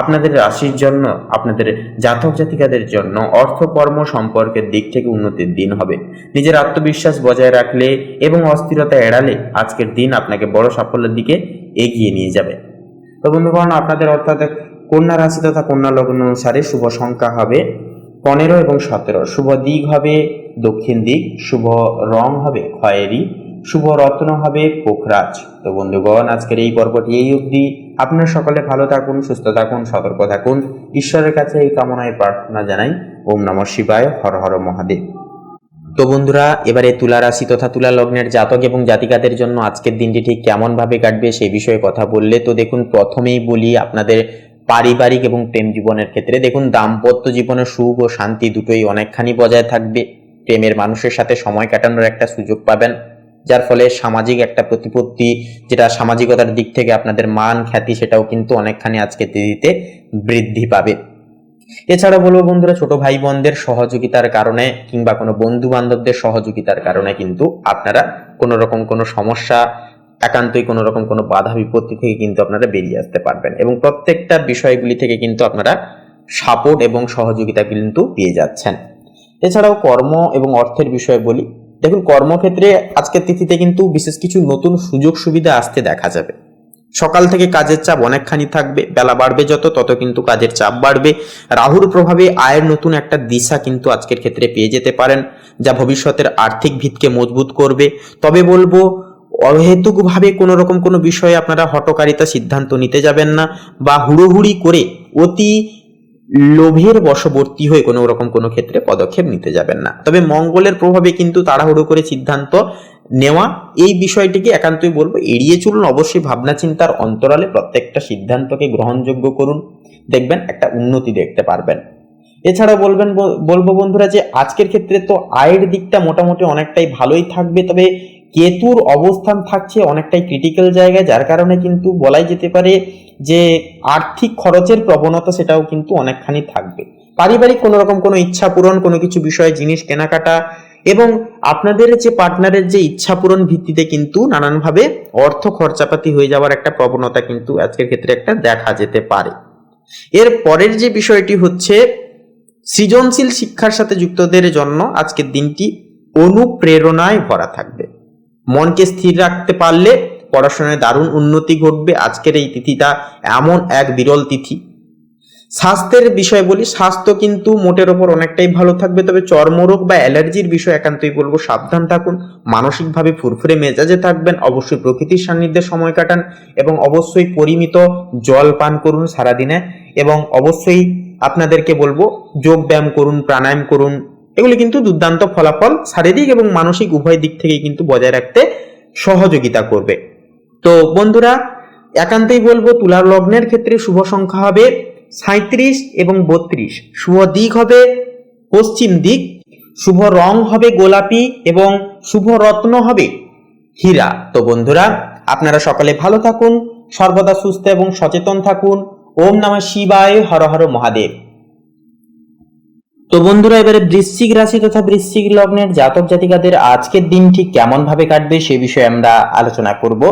Speaker 1: আপনাদের রাশির জন্য, আপনাদের জাতক জাতিকাদের জন্য অর্থকর্ম সম্পর্কের দিক থেকে উন্নতির দিন হবে। নিজের আত্মবিশ্বাস বজায় রাখলে এবং অস্থিরতা এড়ালে আজকের দিন আপনাকে বড় সাফল্যের দিকে এগিয়ে নিয়ে যাবে। তো বন্ধুগণ, আপনাদের অর্থাৎ কন্যা রাশি তথা কন্যা লগ্ন অনুসারে শুভ সংখ্যা হবে 15 এবং 17, শুভ দিক হবে দক্ষিণ দিক, শুভ রং হবে খয়েরি, শুভ রত্ন হবে পোখরাজ। তো বন্ধুগণ, আজকের এই পর্বটি এই অবধি। আপনারা সকলে ভালো থাকুন, সুস্থ থাকুন, সতর্ক থাকুন, ঈশ্বরের কাছে এই কামনায় প্রার্থনা জানাই। ওম নমঃ শিবায়, হর হর মহাদেব। তো বন্ধুরা, এবারে তুলা রাশি তথা তুলা লগ্নের জাতক এবং জাতিকাদের জন্য আজকের দিনটি ঠিক কেমন ভাবে কাটবে সেই বিষয়ে কথা বললে, তো দেখুন প্রথমেই বলি আপনাদের পারিবারিক এবং প্রেম জীবনের ক্ষেত্রে দেখুন দাম্পত্য জীবনে সুখ ও শান্তি দুটোই অনেকখানি বজায় থাকবে। প্রেমের মানুষের সাথে সময় কাটানোর একটা সুযোগ পাবেন, যার ফলে সামাজিক একটা প্রতিপত্তি, যেটা সামাজিকতার দিক থেকে আপনাদের মান খ্যাতি, সেটাও কিন্তু অনেকখানি আজকের দিনটিতে বৃদ্ধি পাবে। এছাড়া বলবো বন্ধুরা, ছোট ভাই বোনদের সহযোগিতার কারণে কিংবা কোনো বন্ধু বান্ধবদের সহযোগিতার কারণে কিন্তু আপনারা কোনো রকম কোনো সমস্যা, একান্তই কোনো রকম কোনো বাধা বিপত্তি থেকে কিন্তু আপনারা বেরিয়ে আসতে পারবেন, এবং প্রত্যেকটা বিষয়গুলি থেকে কিন্তু আপনারা সাপোর্ট এবং সহযোগিতা কিন্তু পেয়ে যাচ্ছেন। এছাড়াও কর্ম এবং অর্থের বিষয়ে বলি, দেখুন কর্মক্ষেত্রে আজকের তিথিতে কিন্তু বিশেষ কিছু নতুন সুযোগ সুবিধা আসতে দেখা যাবে। সকাল থেকে কাজের চাপ অনেকখানি থাকবে, বেলা বাড়বে তত কিন্তু কাজের চাপ বাড়বে। রাহুর প্রভাবে আয়ের নতুন একটা দিশা কিন্তু আজকের ক্ষেত্রে পেয়ে যেতে পারেন, যা ভবিষ্যতের আর্থিক ভিতকে মজবুত করবে। তবে বলবো, অহেতুকভাবে কোনো রকম কোনো বিষয়ে আপনারা হঠকারিতা সিদ্ধান্ত নিতে যাবেন না, বা হুড়োহুড়ি করে অতি লোভের বশবর্তী হয়ে কোনো রকম কোনো ক্ষেত্রে পদক্ষেপ নিতে যাবেন না। তবে মঙ্গলের প্রভাবে কিন্তু তাড়াহুড়ো করে সিদ্ধান্ত নেওয়া, এই বিষয়টিকে একান্তই বলবো এড়িয়ে চলুন। অবশ্যই ভাবনা চিন্তার অন্তরালে প্রত্যেকটা সিদ্ধান্তকে গ্রহণযোগ্য করুন, দেখবেন একটা উন্নতি দেখতে পারবেন। এছাড়াও বলবো বন্ধুরা যে আজকের ক্ষেত্রে তো আয়ের দিকটা মোটামুটি অনেকটাই ভালোই থাকবে, তবে কেতুর অবস্থান থাকছে অনেকটাই ক্রিটিক্যাল জায়গায়, যার কারণে কিন্তু বলাই যেতে পারে যে আর্থিক খরচের প্রবণতা সেটাও কিন্তু অনেকখানি থাকবে। পারিবারিক কোনো রকম কোনো ইচ্ছা পূরণ, কোনো কিছু বিষয়ে জিনিস কেনাকাটা এবং আপনাদের যে পার্টনারের যে ইচ্ছা পূরণ ভিত্তিতে কিন্তু নানানভাবে অর্থ খরচাপাতি হয়ে যাওয়ার একটা প্রবণতা কিন্তু আজকের ক্ষেত্রে একটা দেখা যেতে পারে। এর পরের যে বিষয়টি হচ্ছে, সৃজনশীল শিক্ষার সাথে যুক্তদের জন্য আজকের দিনটি অনুপ্রেরণায় ভরা থাকবে। মনকে স্থির রাখতে পারলে পড়াশোনায় দারুণ উন্নতি ঘটবে। আজকের এই তিথিটা এমন এক বিরল তিথি। স্বাস্থ্যের বিষয় বলি, স্বাস্থ্য কিন্তু মোটের ওপর অনেকটাই ভালো থাকবে, তবে চর্মরোগ বা অ্যালার্জির বিষয় একান্তই বলবো সাবধান থাকুন। মানসিকভাবে ফুরফুরে মেজাজে থাকবেন, অবশ্যই প্রকৃতির সান্নিধ্যে সময় কাটান এবং অবশ্যই পরিমিত জল পান করুন সারাদিনে, এবং অবশ্যই আপনাদেরকে বলবো যোগ ব্যায়াম করুন, প্রাণায়াম করুন। এগুলি কিন্তু দুর্দান্ত ফলাফল শারীরিক এবং মানসিক উভয় দিক থেকে কিন্তু বজায় রাখতে সহযোগিতা করবে। তো বন্ধুরা, একান্তই বলবো তুলা লগ্নের ক্ষেত্রে শুভ সংখ্যা হবে 37 এবং 32, শুভ দিক হবে পশ্চিম দিক, শুভ রং হবে গোলাপি এবং শুভ রত্ন হবে হীরা। তো বন্ধুরা, আপনারা সকলে ভালো থাকুন, সর্বদা সুস্থ এবং সচেতন থাকুন। ওম নমঃ শিবায়, হর হর মহাদেব। তো বন্ধুরা, এবারে বৃশ্চিক রাশি তথা বৃশ্চিক লগ্নের জাতক জাতিকাদের আজকের দিনটি কেমন ভাবে কাটবে সে বিষয়ে আমরা আলোচনা করব।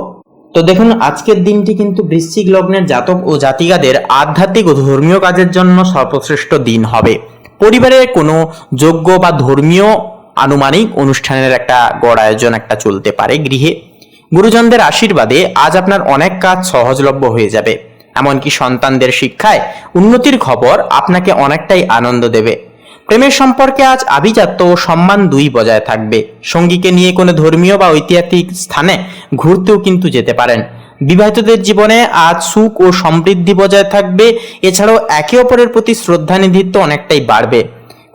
Speaker 1: তো দেখুন, আজকের দিনটি কিন্তু বৃশ্চিক লগ্নের জাতক ও জাতিকাদের আধ্যাত্মিক ও ধর্মীয় কাজের জন্য সর্বশ্রেষ্ঠ দিন হবে। পরিবারের কোনো যজ্ঞ বা ধর্মীয় আনুমানিক অনুষ্ঠানের একটা গড় আয়োজন একটা চলতে পারে গৃহে। গুরুজনদের আশীর্বাদে আজ আপনার অনেক কাজ সহজলভ্য হয়ে যাবে। এমনকি সন্তানদের শিক্ষায় উন্নতির খবর আপনাকে অনেকটাই আনন্দ দেবে। প্রেমের সম্পর্কে আজ আভিজাত্য ও সম্মান দুই বজায় থাকবে। সঙ্গীকে নিয়ে কোনো ধর্মীয় বা ঐতিহাসিক স্থানে ঘুরতেও কিন্তু যেতে পারেন। বিবাহিতদের জীবনে আজ সুখ ও সমৃদ্ধি বজায় থাকবে। এছাড়াও একে অপরের প্রতি শ্রদ্ধানিধিত্ব অনেকটাই বাড়বে।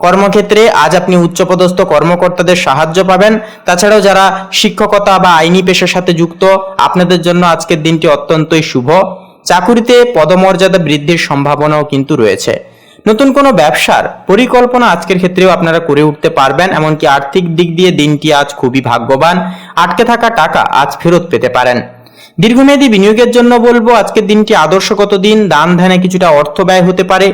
Speaker 1: কর্মক্ষেত্রে আজ আপনি উচ্চপদস্থ কর্মকর্তাদের সাহায্য পাবেন। তাছাড়াও যারা শিক্ষকতা বা আইনি পেশার সাথে যুক্ত, আপনাদের জন্য আজকের দিনটি অত্যন্তই শুভ। চাকুরিতে পদমর্যাদা বৃদ্ধির সম্ভাবনাও কিন্তু রয়েছে। নতুন কোনো ব্যবসার পরিকল্পনা আজকের ক্ষেত্রেও আপনারা করে উঠতে পারবেন। এমনকি আর্থিক দিক দিয়ে দিনটি আজ খুবই ভাগ্যবান। আটকে থাকা টাকা আজ ফেরত পেতে পারেন। দীর্ঘমেয়াদী বিনিয়োগের জন্য বলবো, আজকের দিনটি আদর্শগত দিন। দান ধ্যানে কিছুটা অর্থ ব্যয় হতে পারে।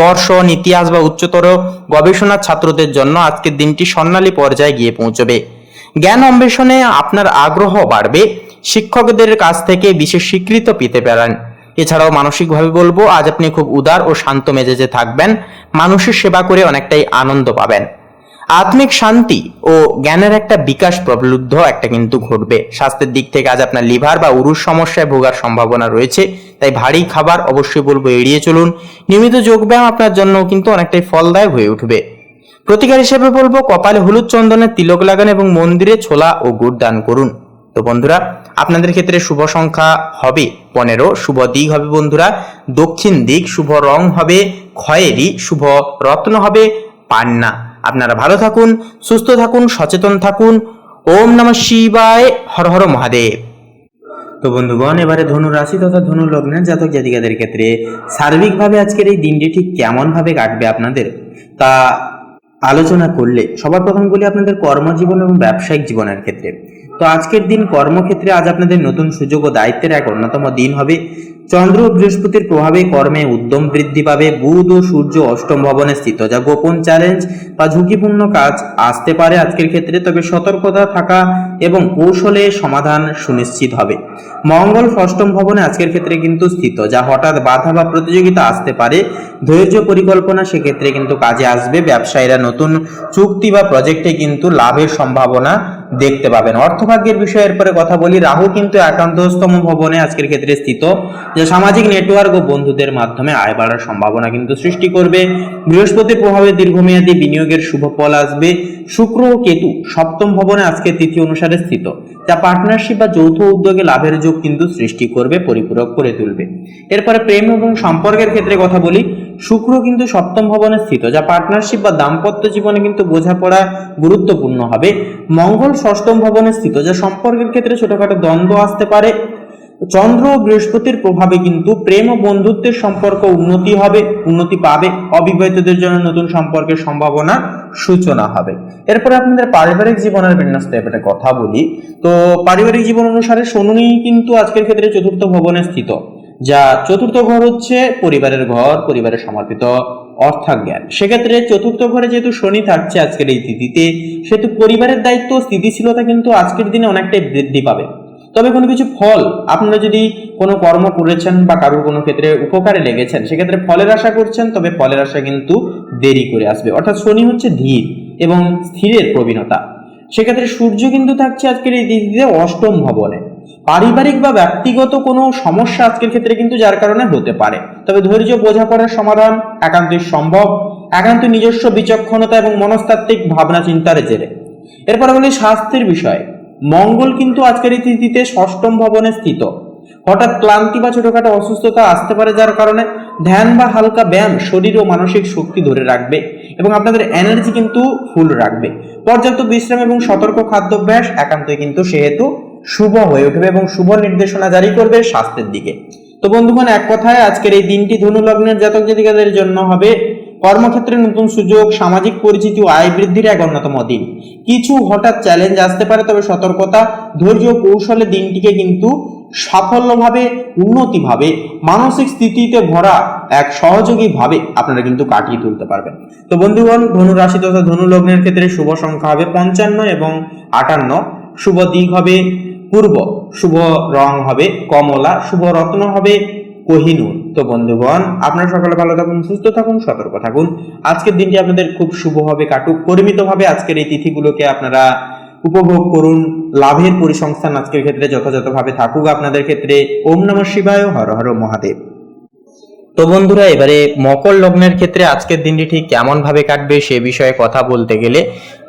Speaker 1: দর্শন, ইতিহাস বা উচ্চতর গবেষণার ছাত্রদের জন্য আজকের দিনটি স্বর্ণালী পর্যায়ে গিয়ে পৌঁছবে। জ্ঞান অন্বেষণে আপনার আগ্রহ বাড়বে। শিক্ষকদের কাছ থেকে বিশেষ স্বীকৃতি পেতে পারেন। এছাড়াও মানসিকভাবে বলবো, আজ আপনি খুব উদার ও শান্ত মেজাজে থাকবেন। মানুষের সেবা করে অনেকটাই আনন্দ পাবেন। আত্মিক শান্তি ও জ্ঞানের একটা বিকাশ প্রবলুব্ধ একটা কিন্তু ঘটবে। স্বাস্থ্যের দিক থেকে আজ আপনার লিভার বা উরুর সমস্যায় ভোগার সম্ভাবনা রয়েছে, তাই ভারী খাবার অবশ্যই বলবো এড়িয়ে চলুন। নিয়মিত যোগব্যায়াম আপনার জন্য কিন্তু অনেকটাই ফলদায়ক হয়ে উঠবে। প্রতিকার হিসেবে বলবো, কপালে হলুদ চন্দনের তিলক লাগান এবং মন্দিরে ছোলা ও গুড় দান করুন। তো বন্ধুরা, আপনাদের ক্ষেত্রে শুভ সংখ্যা হবে 15, শুভ দিক হবে বন্ধুরা দক্ষিণ দিক, শুভ রং হবে খয়েরি, শুভ রত্ন হবে পান্না। আপনারা ভালো থাকুন, সুস্থ থাকুন, সচেতন থাকুন। ওম নমঃ শিবায়, হর হর মহাদেব। তো বন্ধুগণ, এবারে ধনু রাশি তথা ধনু লগ্নের জাতক জাতিকাদের ক্ষেত্রে সার্বিকভাবে আজকের এই দিনটি ঠিক কেমন ভাবে কাটবে আপনাদের, তা আলোচনা করলে সবার প্রথম বলি আপনাদের কর্মজীবন এবং ব্যবসায়িক জীবনের ক্ষেত্রে। তো আজকের দিন কর্মক্ষেত্রে আজ আপনাদের নতুন সুযোগ ও দায়িত্বের এক অন্যতম দিন হবে। চন্দ্র ও বৃহস্পতির প্রভাবে কর্মে উদ্যম বৃদ্ধি পাবে। বুধ ও সূর্য অষ্টম ভবনে স্থিত, যা গোপন চ্যালেঞ্জ বা ঝুঁকিপূর্ণ কাজ আসতে পারে আজকের ক্ষেত্রে, তবে সতর্কতা থাকা এবং কৌশলে সমাধান সুনিশ্চিত হবে। মঙ্গল ষষ্ঠম ভবনে আজকের ক্ষেত্রে কিন্তু স্থিত, যা হঠাৎ বাধা বা প্রতিযোগিতা আসতে পারে। ধৈর্য পরিকল্পনা সেক্ষেত্রে কিন্তু কাজে আসবে। ব্যবসায়ীরা নতুন চুক্তি বা প্রজেক্টে কিন্তু লাভের সম্ভাবনা দেখতে পাবেন। অর্থভাগ্যের বিষয়ের পরে কথা বলি, রাহু কিন্তু একাদশতম ভবনে আজকের ক্ষেত্রে স্থিত, যা সামাজিক নেটওয়ার্ক ও বন্ধুদের মাধ্যমে আয় বাড়ার সম্ভাবনা কিন্তু সৃষ্টি করবে। বৃহস্পতির প্রভাবে দীর্ঘমেয়াদী বিনিয়োগের শুভ ফল আসবে। শুক্র ও কেতু সপ্তম ভবনে আজকে তিথি অনুসারে স্থিত, যা পার্টনারশিপ বা যৌথ উদ্যোগে লাভের যোগ কিন্তু সৃষ্টি করবে, পরিপূরক করে তুলবে। এরপরে প্রেম এবং সম্পর্কের ক্ষেত্রে কথা বলি, শুক্র কিন্তু সপ্তম ভবনে স্থিত, যা পার্টনারশিপ বা দাম্পত্য জীবনে কিন্তু বোঝাপড়া গুরুত্বপূর্ণ হবে। মঙ্গল ষষ্ঠম ভবনে স্থিত, যা সম্পর্কের ক্ষেত্রে ছোটখাটো দ্বন্দ্ব আসতে পারে। চন্দ্র ও বৃহস্পতির প্রভাবে কিন্তু প্রেম ও বন্ধুত্বের সম্পর্ক উন্নতি পাবে। অবিবাহিতদের জন্য নতুন সম্পর্কের সম্ভাবনা সূচনা হবে। এরপরে আপনাদের পারিবারিক জীবনের বিন্যাস ব্যাপারে কথা বলি। তো পারিবারিক জীবন অনুসারে শনি কিন্তু আজকের ক্ষেত্রে চতুর্থ ভবনে স্থিত, যা চতুর্থ ঘর হচ্ছে পরিবারের ঘর, পরিবারের সমর্পিত অর্থাজ্ঞান। সেক্ষেত্রে চতুর্থ ঘরে যেহেতু শনি থাকছে আজকের এই তিথিতে, সেহেতু পরিবারের দায়িত্ব স্থিতিশীলতা কিন্তু আজকের দিনে অনেকটাই বৃদ্ধি পাবে। তবে কোনো কিছু ফল, আপনারা যদি কোনো কর্ম করেছেন বা কারোর কোনো ক্ষেত্রে উপকারে লেগেছেন, সেক্ষেত্রে ফলের আশা করছেন, তবে ফলের আশা কিন্তু দেরি করে আসবে। অর্থাৎ শনি হচ্ছে ধীর এবং স্থিরের প্রবীণতা। সেক্ষেত্রে সূর্য কিন্তু থাকছে আজকের এই তিথিতে অষ্টম ভবনে। পারিবারিক বা ব্যক্তিগত কোনো সমস্যা আজকের ক্ষেত্রে কিন্তু যার কারণে হতে পারে, তবে ধৈর্য, বোঝাপড়ার সমাধান একান্তই সম্ভব, একান্ত নিজস্ব বিচক্ষণতা এবং মনস্তাত্ত্বিক ভাবনা চিন্তার জেরে। এরপরে বলি স্বাস্থ্যের বিষয়। মঙ্গল কিন্তু আজকের এই তিথিতে ষষ্ঠম ভবনে স্থিত, হঠাৎ ক্লান্তি বা ছোটখাটো অসুস্থতা আসতে পারে, যার কারণে ধ্যান বা হালকা ব্যায়াম শরীর ও মানসিক শক্তি ধরে রাখবে এবং আপনাদের এনার্জি কিন্তু ফুল রাখবে। পর্যাপ্ত বিশ্রাম এবং সতর্ক খাদ্যাভ্যাস একান্তই কিন্তু সেহেতু শুভ হয়ে উঠবে এবং শুভ নির্দেশনা জারি করবে স্বাস্থ্যের দিকে। তো বন্ধুগণ, এক কথায় আজকের এই দিনটি ধনু লগ্নের জাতক জাতিকাদের জন্য হবে কর্মক্ষেত্রে নতুন সুযোগ, সামাজিক পরিচিতি ও আয় বৃদ্ধির এক অন্যতম দিন। কিছু হঠাৎ চ্যালেঞ্জ আসতে পারে, তবে সতর্কতা, ধৈর্য ও কৌশলে দিনটিকে কিন্তু সাফল্যভাবে, উন্নতিভাবে, মানসিক স্থিতিতে ভরা এক সহযোগী ভাবে আপনারা কিন্তু কাটিয়ে তুলতে পারবেন। তো বন্ধুগণ, ধনু রাশি তথা ধনু লগ্নের ক্ষেত্রে শুভ সংখ্যা হবে 55 এবং 58, শুভ দিক হবে পূর্ব, শুভ রং হবে কমলা, শুভ রত্ন হবে কোহিনূর। তো বন্ধুগণ, আপনারা সকলে ভালো থাকুন, সুস্থ থাকুন, সতর্ক থাকুন। আজকের দিনটি আপনাদের খুব শুভ হবে কাটুক। পরিমিতভাবে আজকের এই তিথিগুলোকে আপনারা উপভোগ করুন। লাভের পরিসংস্থান আজকের ক্ষেত্রে যথাযথভাবে থাকুক আপনাদের ক্ষেত্রে। ওম নমঃ শিবায়, হর হর মহাদেব। তো বন্ধুরা, এবারে মকর লগ্নের ক্ষেত্রে আজকের দিনটি ঠিক কেমন ভাবে কাটবে সে বিষয়ে কথা বলতে গেলে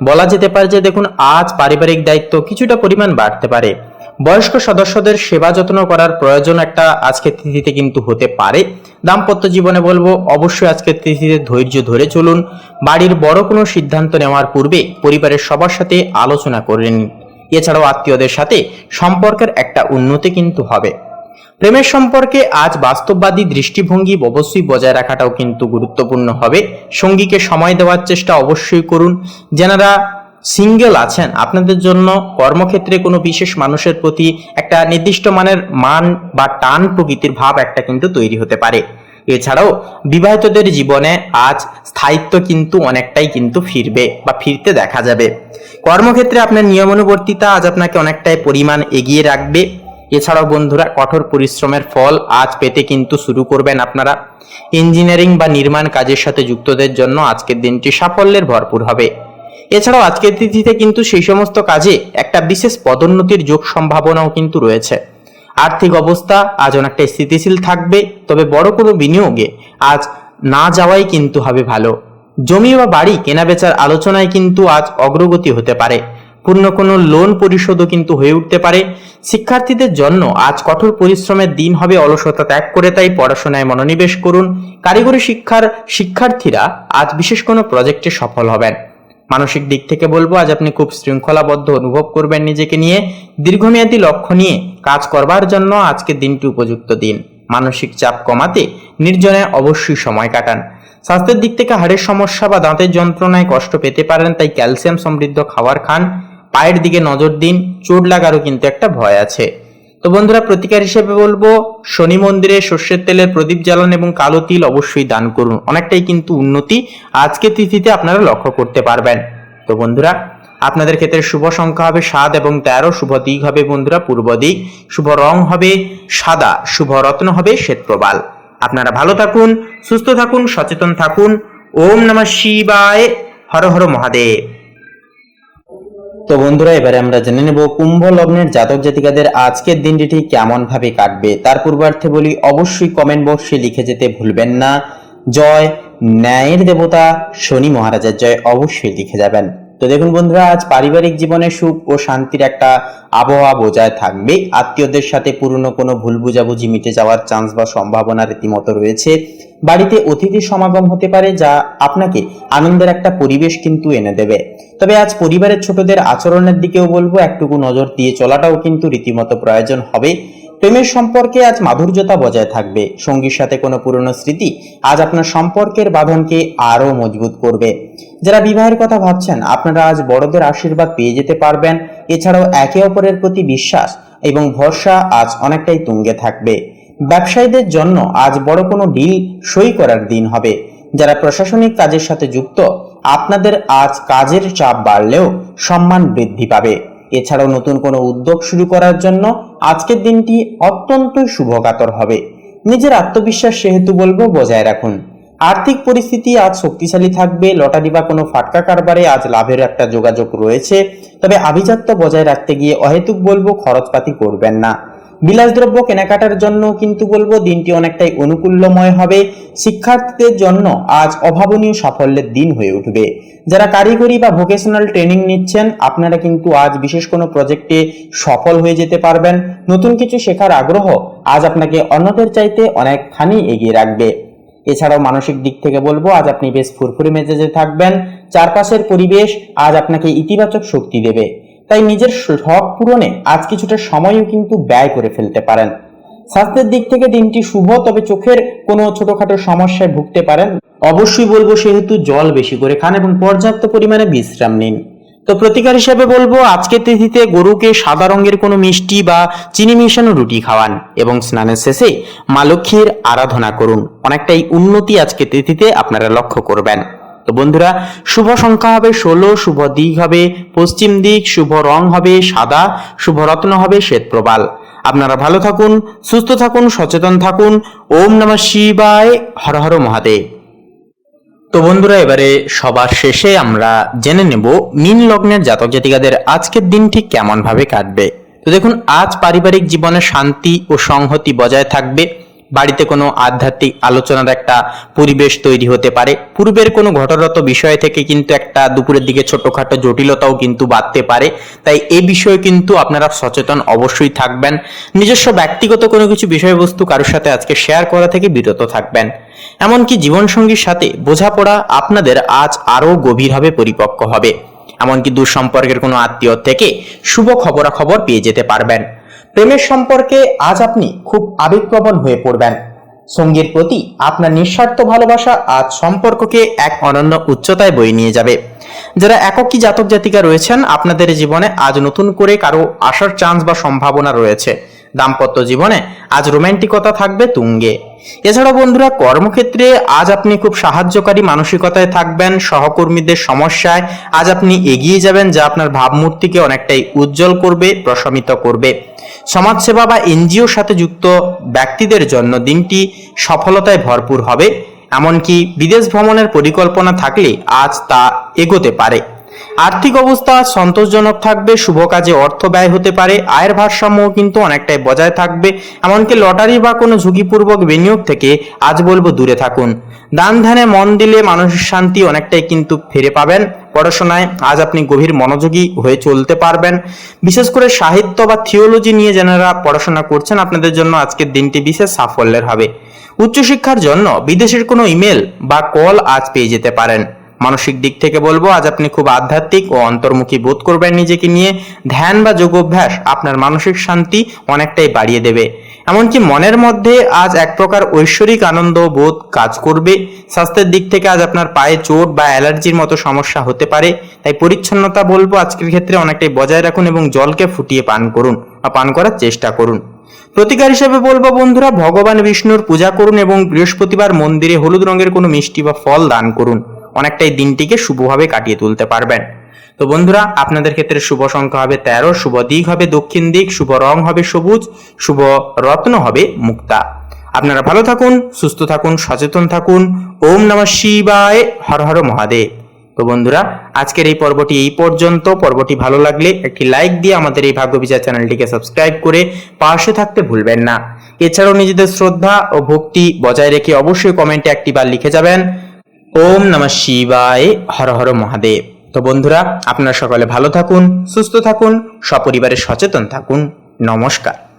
Speaker 1: বলা যেতে পারে যে দেখুন, আজ পারিবারিক দায়িত্ব কিছুটা পরিমাণ বাড়তে পারে। বয়স্ক সদস্যদের সেবা যত্ন করার প্রয়োজন একটা আজকের তিথিতে কিন্তু হতে পারে। দাম্পত্য জীবনে বলবো অবশ্যই আজকের তিথিতে ধৈর্য ধরে চলুন। বাড়ির বড় কোনো সিদ্ধান্ত নেওয়ার পূর্বে পরিবারের সবার সাথে আলোচনা করে নিন। এছাড়াও আত্মীয়দের সাথে সম্পর্কের একটা উন্নতি কিন্তু হবে। প্রেমের সম্পর্কে আজ বাস্তববাদী দৃষ্টিভঙ্গি অবশ্যই বজায় রাখাটাও কিন্তু গুরুত্বপূর্ণ হবে। সঙ্গীকে সময় দেওয়ার চেষ্টা অবশ্যই করুন। যারা সিঙ্গেল আছেন, আপনাদের জন্য কর্মক্ষেত্রে কোনো বিশেষ মানুষের প্রতি একটা নির্দিষ্ট মানের মান বা টান প্রকৃতির ভাব একটা কিন্তু তৈরি হতে পারে। এছাড়াও বিবাহিতদের জীবনে আজ স্থায়িত্ব কিন্তু অনেকটাই কিন্তু ফিরবে বা ফিরতে দেখা যাবে। কর্মক্ষেত্রে আপনার নিয়মানুবর্তিতা আজ আপনাকে অনেকটাই পরিমাণ এগিয়ে রাখবে। এছাড়াও বন্ধুরা, কঠোর পরিশ্রমের ফল আজ পেতে কিন্তু শুরু করবেন আপনারা। ইঞ্জিনিয়ারিং বা নির্মাণ কাজের সাথে যুক্তদের জন্য আজকের দিনটি সাফল্যের ভরপুর হবে। এছাড়াও আজকের তিথিতে কিন্তু সেই সমস্ত কাজে একটা বিশেষ পদোন্নতির যোগ সম্ভাবনাও কিন্তু রয়েছে। আর্থিক অবস্থা আজ অনেকটা স্থিতিশীল থাকবে, তবে বড় কোনো বিনিয়োগে আজ না যাওয়াই কিন্তু হবে ভালো। জমি বা বাড়ি কেনাবেচার আলোচনায় কিন্তু আজ অগ্রগতি হতে পারে। পূর্ণ কোনো লোন পরিশোধও কিন্তু হয়ে উঠতে পারে। শিক্ষার্থীদের জন্য আজ কঠোর পরিশ্রমের দিন হবে, অলসতা ত্যাগ করে তাই পড়াশোনায় মনোনিবেশ করুন। কারিগরি শিক্ষার শিক্ষার্থীরা আজ বিশেষ কোনো প্রজেক্টে সফল হবেন। মানসিক দিক থেকে বলবো আজ আপনি খুব শৃঙ্খলাবদ্ধ অনুভব করবেন নিজেকে নিয়ে। দীর্ঘমেয়াদী লক্ষ্য নিয়ে কাজ করবার জন্য আজকের দিনটি উপযুক্ত দিন। মানসিক চাপ কমাতে নির্জনে অবশ্যই সময় কাটান। স্বাস্থ্যের দিক থেকে হাড়ের সমস্যা বা দাঁতের যন্ত্রণায় কষ্ট পেতে পারেন, তাই ক্যালসিয়াম সমৃদ্ধ খাবার খান। পায়ের দিকে নজর দিন, চোট লাগারও কিন্তু একটা ভয় আছে। তো বন্ধুরা, প্রতিকার হিসেবে বলবো শনি মন্দিরে সর্ষের তেলের প্রদীপ জ্বালান এবং কালো তিল অবশ্যই দান করুন। অনেকটাই কিন্তু উন্নতি আজকে তিথিতে আপনারা লক্ষ্য করতে পারবেন। তো বন্ধুরা, আপনাদের ক্ষেত্রে শুভ সংখ্যা হবে 7 এবং 13। শুভ দিক হবে বন্ধুরা পূর্ব দিক। শুভ রং হবে সাদা। শুভ রত্ন হবে শ্বেতপ্রবাল। আপনারা ভালো থাকুন, সুস্থ থাকুন, সচেতন থাকুন। ওম নমঃ শিবায়। হর হর মহাদেব। তো বন্ধুরা, এবারে আমরা জেনে নেব কুম্ভ লগ্নের জাতক জাতিকাদের আজকের দিনটি ঠিক কেমন ভাবে কাটবে। তার পূর্বার্থে বলি অবশ্যই কমেন্ট বক্সে লিখে যেতে ভুলবেন না। জয় ন্যায়ের দেবতা শনি মহারাজের জয় অবশ্যই লিখে যাবেন। তো দেখুন বন্ধুরা, আজ পারিবারিক জীবনে সুখ ও শান্তির একটা আবহাওয়া বজায় থাকবে। আত্মীয়দের সাথে পুরনো কোনো ভুল বুঝাবুঝি মিটে যাওয়ার চান্স বা সম্ভাবনা রীতিমতো রয়েছে। বাড়িতে অতিথির সমাগম হতে পারে, যা আপনাকে আনন্দের একটা পরিবেশ কিন্তু এনে দেবে। তবে আজ পরিবারের ছোটদের আচরণের দিকেও বলবো একটুকু নজর দিয়ে চলাটাও কিন্তু রীতিমতো প্রয়োজন হবে। প্রেমের সম্পর্কে আজ মাধুর্যতা বজায় থাকবে। সঙ্গীর সাথে কোনো পুরনো স্মৃতি আজ আপনার সম্পর্কের বাঁধনকে আরো মজবুত করবে। যারা বিবাহের কথা ভাবছেন, আপনারা আজ বড়দের আশীর্বাদ পেয়ে যেতে পারবেন। এছাড়াও একে অপরের প্রতি বিশ্বাস এবং ভরসা আজ অনেকটাই তুঙ্গে থাকবে। ব্যবসায়ীদের জন্য আজ বড় কোনো ডিল সই করার দিন হবে। যারা প্রশাসনিক কাজের সাথে যুক্ত, আপনাদের আজ কাজের চাপ বাড়লেও সম্মান বৃদ্ধি পাবে। এছাড়াও নতুন কোনো উদ্যোগ শুরু করার জন্য আজকের দিনটি অত্যন্ত শুভকাতর হবে। নিজের আত্মবিশ্বাস সেহেতু বলবো বজায় রাখুন। আর্থিক পরিস্থিতি আজ শক্তিশালী থাকবে। লটারি বা কোনো ফাটকা কারবারে আজ লাভের একটা যোগাযোগ রয়েছে। তবে আভিজাত্য বজায় রাখতে গিয়ে অহেতুক বলবো খরচপাতি করবেন না। বিলাসদ্রব্য কেনাকাটার জন্য কিন্তু বলবো দিনটি অনেকটাই অনুকূল্যময় হবে। শিক্ষার্থীদের জন্য আজ অভাবনীয় সাফল্যের দিন হয়ে উঠবে। যারা কারিগরি বা ভোকেশনাল ট্রেনিং নিচ্ছেন, আপনারা কিন্তু আজ বিশেষ কোনো প্রজেক্টে সফল হয়ে যেতে পারবেন। নতুন কিছু শেখার আগ্রহ আজ আপনাকে অন্যদের চাইতে অনেকখানি এগিয়ে রাখবে। এছাড়াও মানসিক দিক থেকে বলবো আজ আপনি বেশ ফুরফুরে মেজাজে থাকবেন। চারপাশের পরিবেশ আজ আপনাকে ইতিবাচক শক্তি দেবে। তাই নিজের শখ পূরণে আজ কিছুটা সময়ও কিন্তু ব্যয় করে ফেলতে পারেন। স্বাস্থ্যের দিক থেকে দিনটি শুভ, তবে চোখের কোনো ছোটখাটো সমস্যায় ভুগতে পারেন। অবশ্যই বলবো সেহেতু জল বেশি করে খান এবং পর্যাপ্ত পরিমাণে বিশ্রাম নিন। তো প্রতিকার হিসেবে বলবো আজকের তিথিতে গরুকে সাদা রঙের কোনো মিষ্টি বা চিনি মিশানো রুটি খাওয়ান এবং স্নানের শেষে মা লক্ষ্মীর আরাধনা করুন। অনেকটাই উন্নতি আজকের তিথিতে আপনারা লক্ষ্য করবেন। তো বন্ধুরা, শুভ সংখ্যা হবে 16। শুভ দিক হবে পশ্চিম দিক। শুভ রং হবে সাদা। শুভ রত্ন হবে শ্বেতপ্রবাল। আপনারা ভালো থাকুন, সুস্থ থাকুন, সচেতন থাকুন। ওম নমঃ শিবায়। হর হর মহাদেব। তো বন্ধুরা, এবারে সবার শেষে আমরা জেনে নেব মীন লগ্নের জাতক জাতিকাদের আজকের দিন ঠিক কেমন ভাবে কাটবে। তো দেখুন, আজ পারিবারিক জীবনে শান্তি ও সংহতি বজায় থাকবে। বাড়িতে কোনো আধ্যাত্মিক আলোচনার একটা পরিবেশ তৈরি হতে পারে। পূর্বের কোনো ঘটনাগত বিষয় থেকে কিন্তু একটা দুপুরের দিকে ছোটখাটো জটিলতাও কিন্তু বাড়তে পারে। তাই এই বিষয়ে কিন্তু আপনারা সচেতন অবশ্যই থাকবেন। নিজস্ব ব্যক্তিগত কোনো কিছু বিষয়বস্তু কারোর সাথে আজকে শেয়ার করা থেকে বিরত থাকবেন। এমনকি জীবনসঙ্গীর সাথে বোঝাপড়া আপনাদের আজ আরও গভীরভাবে পরিপক্ক হবে। এমনকি দূর সম্পর্কের কোনো আত্মীয় থেকে শুভ খবরাখবর পেয়ে যেতে পারবেন। প্রেমের সম্পর্কে আজ আপনি খুব আবেগপ্রবণ হয়ে পড়বেন। সঙ্গীর প্রতি আপনার নিঃস্বার্থ ভালোবাসা আজ সম্পর্ককে এক অনন্য উচ্চতায় বয়ে নিয়ে যাবে। যারা একাকী জাতক জাতিকা রয়েছেন, আপনাদের জীবনে আজ নতুন করে কারো আসার চান্স বা সম্ভাবনা রয়েছে। দাম্পত্য জীবনে আজ রোমান্টিকতা থাকবে তুঙ্গে। এছাড়াও বন্ধুরা, কর্মক্ষেত্রে আজ আপনি খুব সাহায্যকারী মানসিকতায় থাকবেন। সহকর্মীদের সমস্যায় আজ আপনি এগিয়ে যাবেন, যা আপনার ভাবমূর্তিকে অনেকটাই উজ্জ্বল করবে, প্রশমিত করবে। সমাজসেবা বা এনজিওর সাথে যুক্ত ব্যক্তিদের জন্য দিনটি সফলতায় ভরপুর হবে। এমনকি বিদেশ ভ্রমণের পরিকল্পনা থাকলে আজ তা এগোতে পারে। আর্থিক অবস্থা সন্তোষজনক থাকবে। শুভ কাজে অর্থ ব্যয় হতে পারে। আয়ের ভারসাম্য কিন্তু অনেকটাই বজায় থাকবে। এমনকি লটারি বা কোনো ঝুঁকিপূর্বক বিনিয়োগ থেকে আজ বলবো দূরে থাকুন। দান ধ্যানে মন দিলে মানসিক শান্তি অনেকটাই কিন্তু ফিরে পাবেন। পড়াশোনায় আজ আপনি গভীর মনোযোগী হয়ে চলতে পারবেন। বিশেষ করে সাহিত্য বা থিওলজি নিয়ে যারা পড়াশোনা করছেন, আপনাদের জন্য আজকের দিনটি বিশেষ সাফল্যের হবে। উচ্চশিক্ষার জন্য বিদেশের কোনো ইমেল বা কল আজ পেয়ে যেতে পারেন। মানসিক দিক থেকে বলবো, আজ আপনি খুব আধ্যাত্মিক ও অন্তর্মুখী বোধ করবেন নিজেকে নিয়ে। ধ্যান বা যোগ অভ্যাস আপনার মানসিক শান্তি অনেকটাই বাড়িয়ে দেবে। এমনকি মনের মধ্যে আজ এক প্রকার ঐশ্বরিক আনন্দ বোধ কাজ করবে। স্বাস্থ্যের দিক থেকে আজ আপনার পায়ে চোট বা অ্যালার্জির মতো সমস্যা হতে পারে। তাই পরিচ্ছন্নতা বলবো আজকের ক্ষেত্রে অনেকটাই বজায় রাখুন এবং জলকে ফুটিয়ে পান করুন বা পান করার চেষ্টা করুন। প্রতিকার হিসেবে বলবো বন্ধুরা, ভগবান বিষ্ণুর পূজা করুন এবং বৃহস্পতিবার মন্দিরে হলুদ রঙের কোনো মিষ্টি বা ফল দান করুন। অনেকটাই দিনটিকে শুভভাবে কাটিয়ে তুলতে পারবেন। তো বন্ধুরা, আপনাদের ক্ষেত্রে শুভ সংখ্যা হবে 13, শুভ দিক হবে দক্ষিণ দিক, শুভ রং হবে সবুজ, শুভ রত্ন হবে মুক্তা। আপনারা ভালো থাকুন, সুস্থ থাকুন, সচেতন থাকুন। ওম নমঃ শিবায়, হর হর মহাদেব। তো বন্ধুরা, আজকের এই পর্বটি এই পর্যন্ত। পর্বটি ভালো লাগলে একটি লাইক দিয়ে আমাদের এই ভাগ্যবিচার চ্যানেলটিকে সাবস্ক্রাইব করে পাশে থাকতে ভুলবেন না। এছাড়াও নিজেদের শ্রদ্ধা ও ভক্তি বজায় রেখে অবশ্যই কমেন্টে একটি বার লিখে যাবেন ওম নমঃ শিবায়, হর হর মহাদেব। তো বন্ধুরা, আপনারা সকলে ভালো থাকুন, সুস্থ থাকুন, সপরিবারে সচেতন থাকুন। নমস্কার।